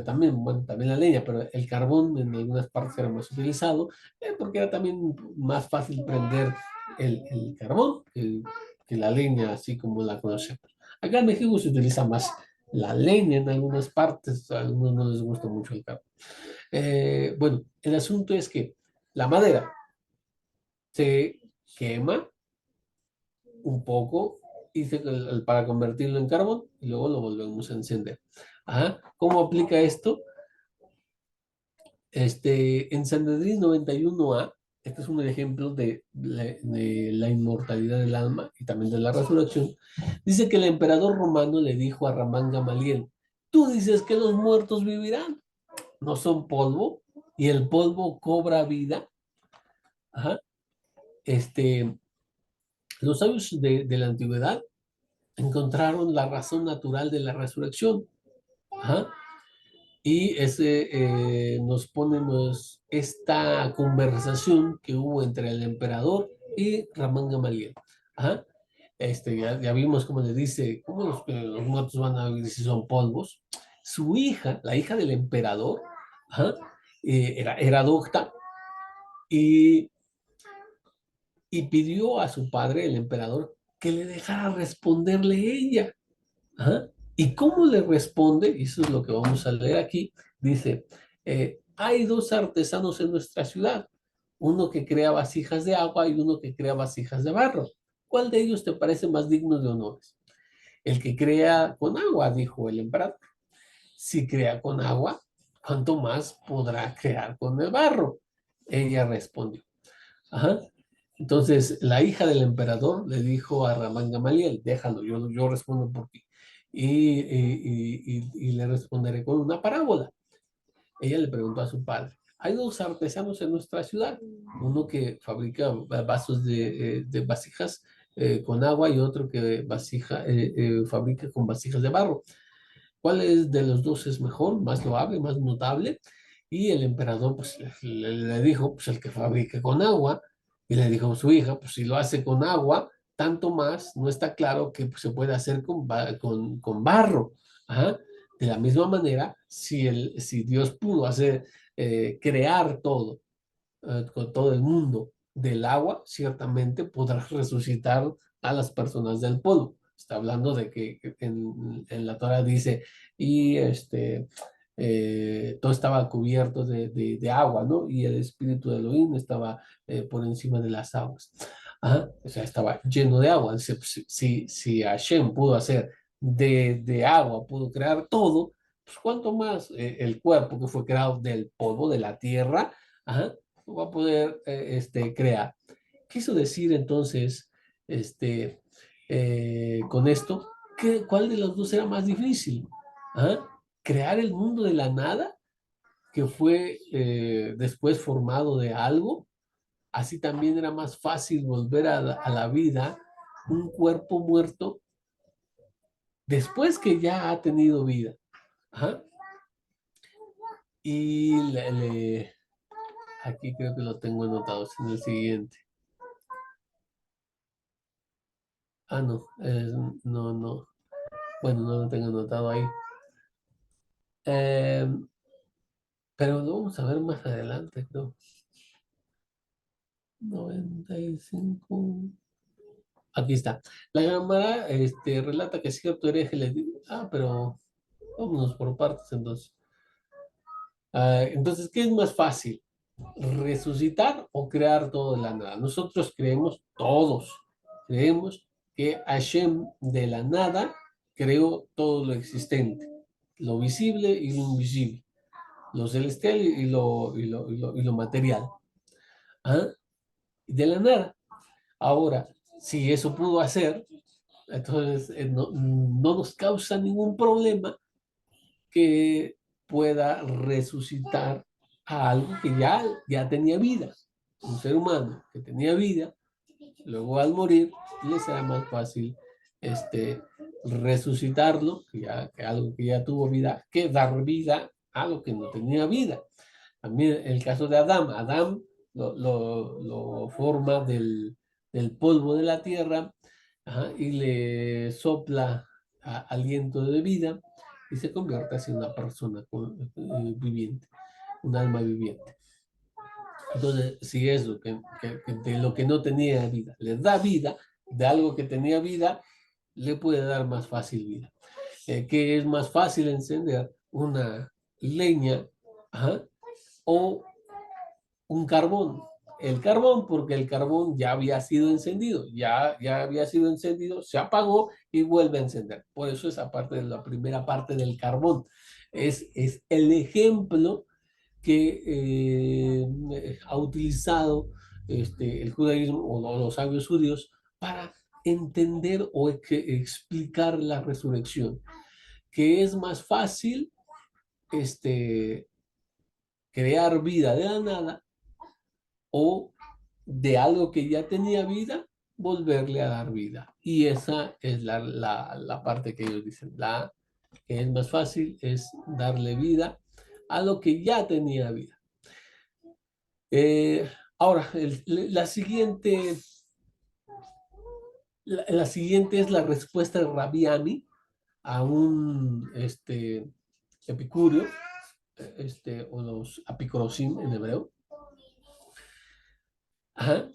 También, bueno, también la leña, pero el carbón en algunas partes era más utilizado porque era también más fácil prender el carbón que la leña, así como la conocemos. Acá en México se utiliza más la leña en algunas partes, a algunos no les gusta mucho el carbón. Bueno, el asunto es que la madera se quema un poco para convertirlo en carbón y luego lo volvemos a encender. Ajá. ¿Cómo aplica esto? En Sanedrín 91a, este es un ejemplo de la inmortalidad del alma y también de la resurrección. Dice que el emperador romano le dijo a Ramán Gamaliel Tú dices que los muertos vivirán, no son polvo, y el polvo cobra vida. Ajá. Este, los sabios de la antigüedad encontraron la razón natural de la resurrección. Ajá. Y ese nos ponemos esta conversación que hubo entre el emperador y Ramán Gamaliel. Ajá. Ya vimos cómo le dice, ¿cómo los muertos van a vivir si son polvos? Su hija, la hija del emperador, ajá, era docta y, y pidió a su padre, el emperador, que le dejara responderle ella. Ajá. ¿Y cómo le responde? Y eso es lo que vamos a leer aquí. Dice, hay dos artesanos en nuestra ciudad, uno que crea vasijas de agua y uno que crea vasijas de barro. ¿Cuál de ellos te parece más digno de honores? El que crea con agua, dijo el emperador. Si crea con agua, ¿cuánto más podrá crear con el barro? Ella respondió. Ajá. Entonces, la hija del emperador le dijo a Ramán Gamaliel, déjalo, yo respondo por ti. Y le responderé con una parábola. Ella le preguntó a su padre, hay dos artesanos en nuestra ciudad, uno que fabrica vasos de vasijas con agua y otro que fabrica con vasijas de barro. ¿Cuál de los dos es mejor, más loable, más notable? Y el emperador pues, le dijo, pues el que fabrica con agua, y le dijo a su hija, pues si lo hace con agua, tanto más, no está claro que pues, se puede hacer con barro. Ajá. De la misma manera, si Dios pudo crear todo, con todo el mundo del agua, ciertamente podrá resucitar a las personas del polvo. Está hablando de que en la Torah dice, y todo estaba cubierto de agua, ¿no? Y el espíritu de Elohim estaba por encima de las aguas. Ajá. O sea, estaba lleno de agua. Dice, pues, si Hashem pudo hacer de agua, pudo crear todo, pues cuánto más el cuerpo que fue creado del polvo, de la tierra, ajá, va a poder crear. Quiso decir entonces, con esto, ¿cuál de los dos era más difícil? ¿Ah? ¿Crear el mundo de la nada, que fue después formado de algo? Así también era más fácil volver a la vida un cuerpo muerto después que ya ha tenido vida. ¿Ah? Y aquí creo que lo tengo anotado en el siguiente. Ah, no, no, no. Bueno, no lo tengo anotado ahí. Eh, pero lo vamos a ver más adelante, creo. 95. Aquí está. La Gemara relata que cierto hereje le dijo, pero vámonos por partes entonces. Entonces, ¿qué es más fácil? ¿Resucitar o crear todo de la nada? Nosotros todos creemos que Hashem de la nada creó todo lo existente, lo visible y lo invisible, lo celestial y lo material. ¿Ah? De la nada. Ahora, si eso pudo hacer, entonces no nos causa ningún problema que pueda resucitar a algo que ya tenía vida. Un ser humano que tenía vida, luego al morir le será más fácil resucitarlo, que algo que ya tuvo vida, que dar vida a lo que no tenía vida. También el caso de Adán. Adán lo forma del polvo de la tierra, ajá, y le sopla aliento de vida y se convierte así en una persona viviente, un alma viviente. Entonces, si eso, que de lo que no tenía vida, le da vida, de algo que tenía vida, le puede dar más fácil vida. ¿Qué es más fácil encender? Una leña, ajá, o un carbón. El carbón, porque el carbón ya había sido encendido, ya había sido encendido, se apagó y vuelve a encender. Por eso esa parte de la primera parte del carbón es el ejemplo que ha utilizado el judaísmo o los sabios judíos para entender o explicar la resurrección. que es más fácil crear vida de la nada o de algo que ya tenía vida, volverle a dar vida. Y esa es la parte que ellos dicen. La que es más fácil es darle vida a lo que ya tenía vida. Ahora, la siguiente es la respuesta de Rabbi Ami a un epicurio, o los apicrosim en hebreo. Ajá,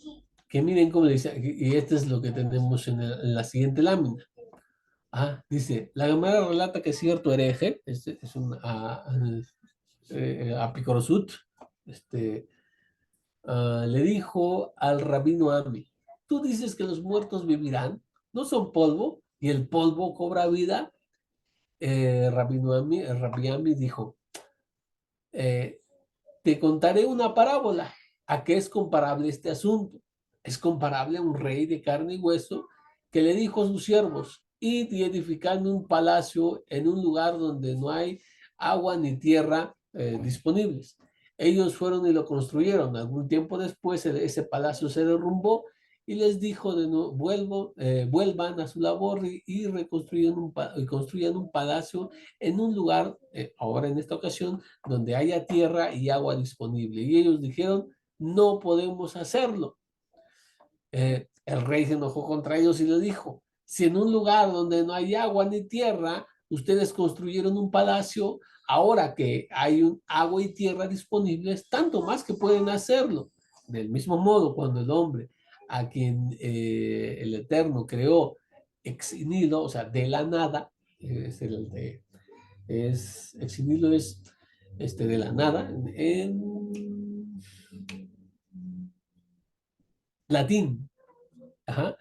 que miren cómo le dice, y esto es lo que tenemos en la siguiente lámina. Dice, la Gemara relata que cierto hereje, es un apicrosut, le dijo al rabino Ami, tú dices que los muertos vivirán, no son polvo, y el polvo cobra vida. Rabbi Ami dijo, eh, te contaré una parábola. ¿A qué es comparable este asunto? Es comparable a un rey de carne y hueso que le dijo a sus siervos, id y edificando un palacio en un lugar donde no hay agua ni tierra disponibles. Ellos fueron y lo construyeron. Algún tiempo después ese palacio se derrumbó y les dijo de nuevo, vuelvan a su labor y construyan un palacio en un lugar, ahora en esta ocasión, donde haya tierra y agua disponible. Y ellos dijeron, no podemos hacerlo. El rey se enojó contra ellos y le dijo, si en un lugar donde no hay agua ni tierra, ustedes construyeron un palacio, ahora que hay agua y tierra disponibles, tanto más que pueden hacerlo. Del mismo modo, cuando el hombre a quien el Eterno creó ex nihilo, o sea, de la nada, ex nihilo es de la nada, en latín. Ajá.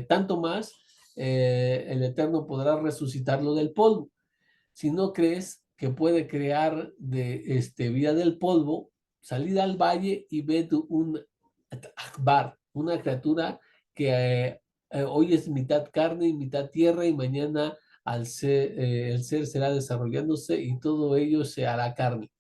Tanto más, el Eterno podrá resucitarlo del polvo. Si no crees que puede crear vida del polvo, salid al valle y ved un akbar, una criatura que hoy es mitad carne y mitad tierra, y mañana el ser será desarrollándose y todo ello se hará carne.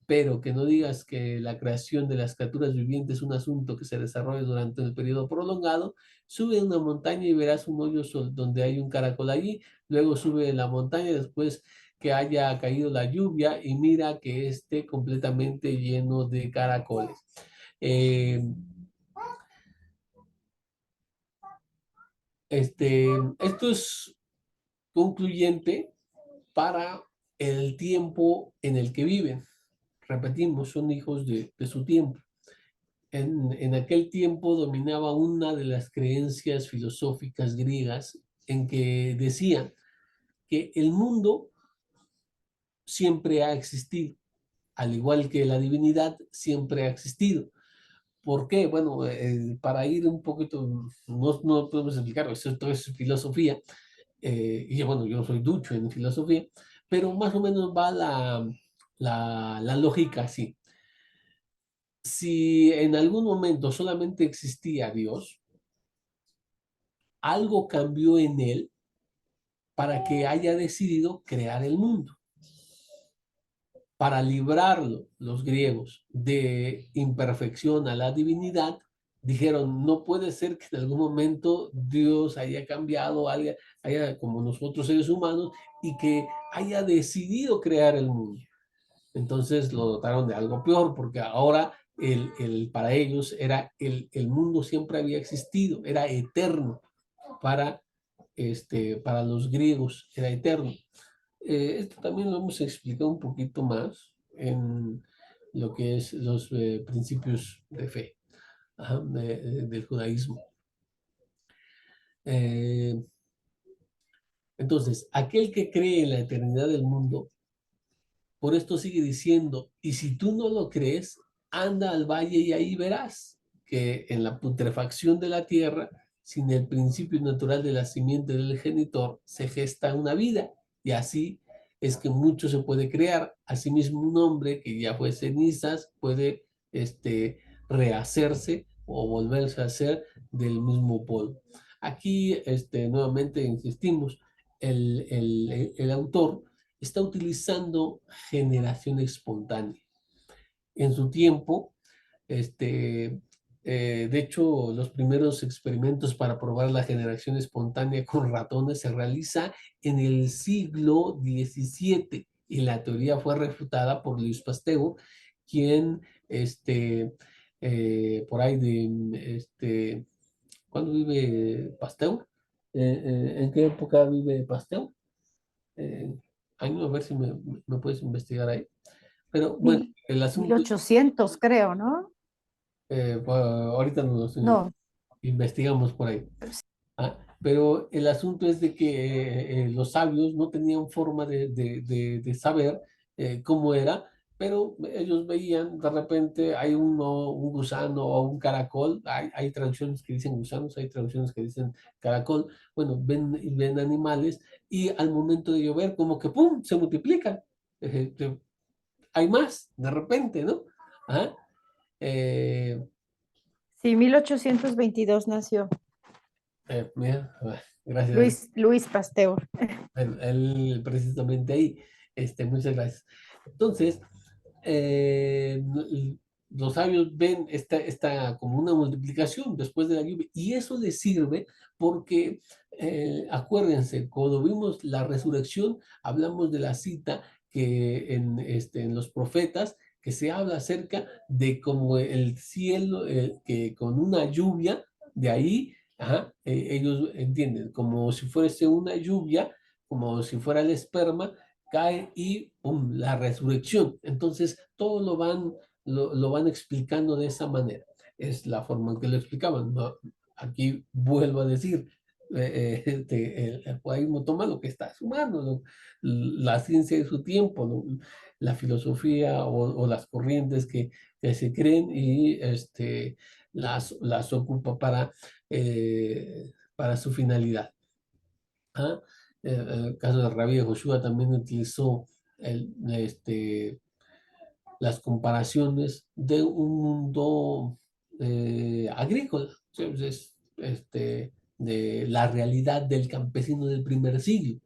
Pero que no digas que la creación de las criaturas vivientes es un asunto que se desarrolla durante el periodo prolongado. Sube a una montaña y verás un hoyo donde hay un caracol allí, luego sube la montaña después que haya caído la lluvia y mira que esté completamente lleno de caracoles. Esto es concluyente para el tiempo en el que viven. Repetimos, son hijos de su tiempo. En aquel tiempo dominaba una de las creencias filosóficas griegas en que decían que el mundo siempre ha existido, al igual que la divinidad siempre ha existido. ¿Por qué? Bueno, para ir un poquito, no podemos explicar, todo es filosofía, y bueno, yo soy ducho en filosofía, pero más o menos va la lógica así. Si en algún momento solamente existía Dios, algo cambió en él para que haya decidido crear el mundo. Para librarlo, los griegos, de imperfección a la divinidad, dijeron, no puede ser que en algún momento Dios haya cambiado, haya como nosotros seres humanos, y que haya decidido crear el mundo. Entonces lo dotaron de algo peor, porque ahora para ellos era el mundo siempre había existido, era eterno. Para los griegos era eterno. Esto también lo hemos explicado un poquito más en lo que es los principios de fe, del judaísmo. Entonces, aquel que cree en la eternidad del mundo, por esto sigue diciendo, y si tú no lo crees, anda al valle y ahí verás que en la putrefacción de la tierra, sin el principio natural de la simiente del genitor, se gesta una vida, y así es que mucho se puede crear. Asimismo, un hombre que ya fue cenizas puede rehacerse o volverse a hacer del mismo polvo. Aquí nuevamente insistimos, el autor está utilizando generación espontánea. En su tiempo, este, de hecho, los primeros experimentos para probar la generación espontánea con ratones se realiza en el siglo XVII y la teoría fue refutada por Louis Pasteur, quien, por ahí ¿cuándo vive Pasteur? ¿En qué época vive Pasteur? Eh, a ver si me puedes investigar ahí. Pero bueno, Mil, el asunto, 1800, creo, ¿no? pues, ahorita nos No, investigamos por ahí. Pero el asunto es de que los sabios no tenían forma de saber cómo era, pero ellos veían, de repente hay un gusano o un caracol, hay traducciones que dicen gusanos, hay traducciones que dicen caracol, bueno, ven animales y al momento de llover como que ¡pum! Se multiplican. Hay más, de repente, ¿no? Ajá. Eh, sí, 1822 nació mira, gracias. Luis Pasteur. Él precisamente ahí. Muchas gracias. Entonces, eh, los sabios ven esta como una multiplicación después de la lluvia y eso les sirve porque, acuérdense, cuando vimos la resurrección, hablamos de la cita que en los profetas, que se habla acerca de cómo el cielo, que con una lluvia, de ahí, ajá, ellos entienden, como si fuese una lluvia, como si fuera el esperma, cae y ¡pum! La resurrección. Entonces, todo lo van explicando de esa manera. Es la forma en que lo explicaban. ¿No? Aquí vuelvo a decir, el judaísmo toma lo que está a su mano, la ciencia de su tiempo, la filosofía o las corrientes que se creen y las ocupa para su finalidad. ¿Ah? El caso de Rabbi Joshua también utilizó las comparaciones de un mundo agrícola, ¿sí? De la realidad del campesino del primer siglo.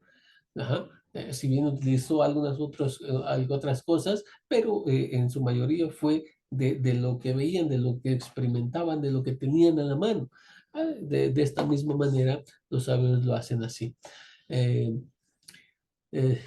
Ajá. Si bien utilizó otras cosas, pero en su mayoría fue de lo que veían, de lo que experimentaban, de lo que tenían a la mano. De esta misma manera, los sabios lo hacen así. Eh, eh,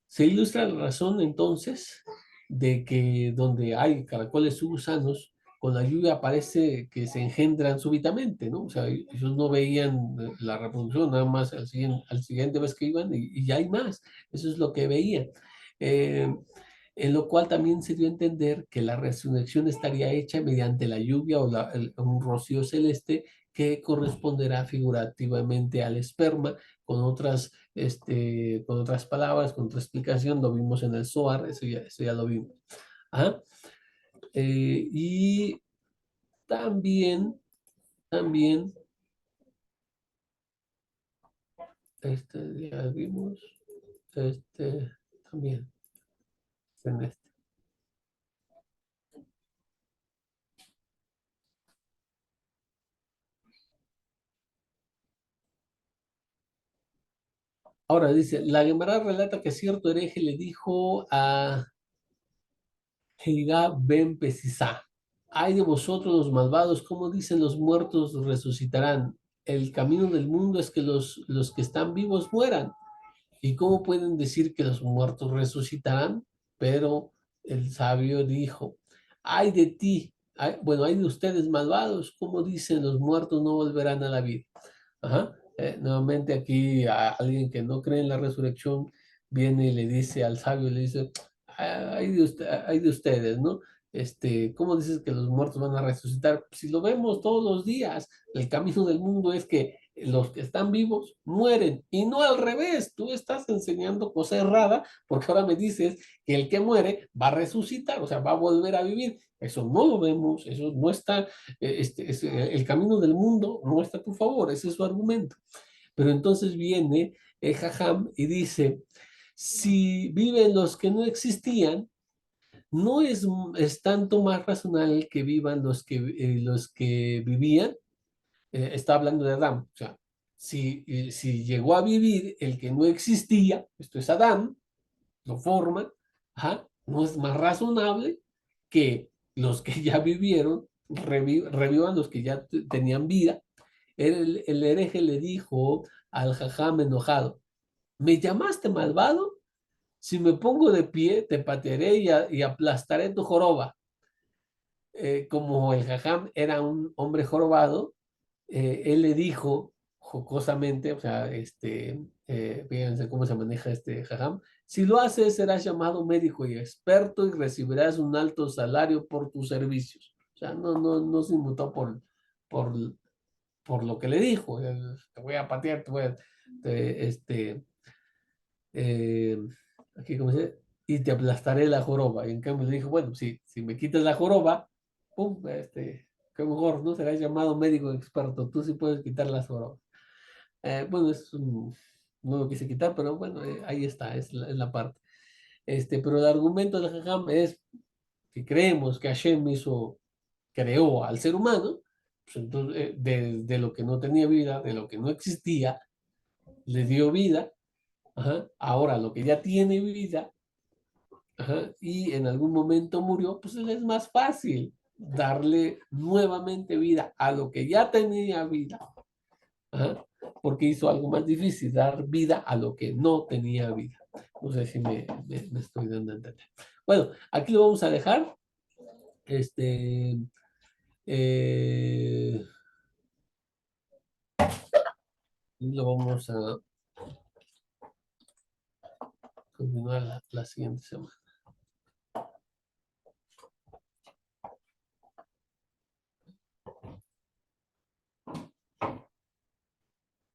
Se ilustra la razón entonces de que donde hay caracoles o gusanos, con la lluvia parece que se engendran súbitamente, ¿no? O sea, ellos no veían la reproducción nada más al siguiente vez que iban y ya hay más. Eso es lo que veían. Eh, en lo cual también se dio a entender que la resurrección estaría hecha mediante la lluvia o un rocío celeste que corresponderá figurativamente al esperma con otras palabras, con otra explicación, lo vimos en el Zohar, eso ya lo vimos. Ajá. Y también, ya vimos, también, en este. Ahora dice, la Gemara relata que cierto hereje le dijo a Helga ben Pesisá, ay de vosotros los malvados, ¿cómo dicen los muertos resucitarán? El camino del mundo es que los que están vivos mueran. ¿Y cómo pueden decir que los muertos resucitarán? Pero el sabio dijo, ay de ti, bueno, ay de ustedes malvados, ¿cómo dicen los muertos no volverán a la vida? Ajá. Nuevamente aquí alguien que no cree en la resurrección viene y le dice al sabio, le dice, ay de ustedes, ¿no? ¿Cómo dices que los muertos van a resucitar? Si lo vemos todos los días, el camino del mundo es que los que están vivos mueren y no al revés. Tú estás enseñando cosa errada porque ahora me dices que el que muere va a resucitar, o sea, va a volver a vivir. Eso no lo vemos, eso no está, el camino del mundo no está a tu favor, ese es su argumento. Pero entonces viene Jajam y dice, si viven los que no existían, no es tanto más razonable que vivan los que vivían. Está hablando de Adán, o sea, si llegó a vivir el que no existía, esto es Adán, lo forma, ajá, no es más razonable que los que ya vivieron revivan los que ya tenían vida. El hereje le dijo al jajam enojado, ¿me llamaste malvado? Si me pongo de pie, te patearé y aplastaré tu joroba. Como el jajam era un hombre jorobado, él le dijo jocosamente, o sea, fíjense cómo se maneja este jajam, si lo haces serás llamado médico y experto y recibirás un alto salario por tus servicios. O sea, no se inmutó por, por lo que le dijo, te voy a patear, te, eh, aquí como dice, y te aplastaré la joroba. Y en cambio le dijo, bueno, si me quitas la joroba, pum, qué mejor, ¿no? Serás llamado médico experto, tú sí puedes quitar las jorobas. Bueno, no lo quise quitar, pero bueno, ahí está, es la parte. Pero el argumento del Jajam es que creemos que Hashem creó al ser humano, pues entonces, de lo que no tenía vida, de lo que no existía, le dio vida. Ajá. Ahora, lo que ya tiene vida, ajá, y en algún momento murió, pues es más fácil darle nuevamente vida a lo que ya tenía vida, ajá, porque hizo algo más difícil, dar vida a lo que no tenía vida. No sé si me estoy dando a entender. Bueno, aquí lo vamos a dejar. Este, eh, y lo vamos a continuar la siguiente semana.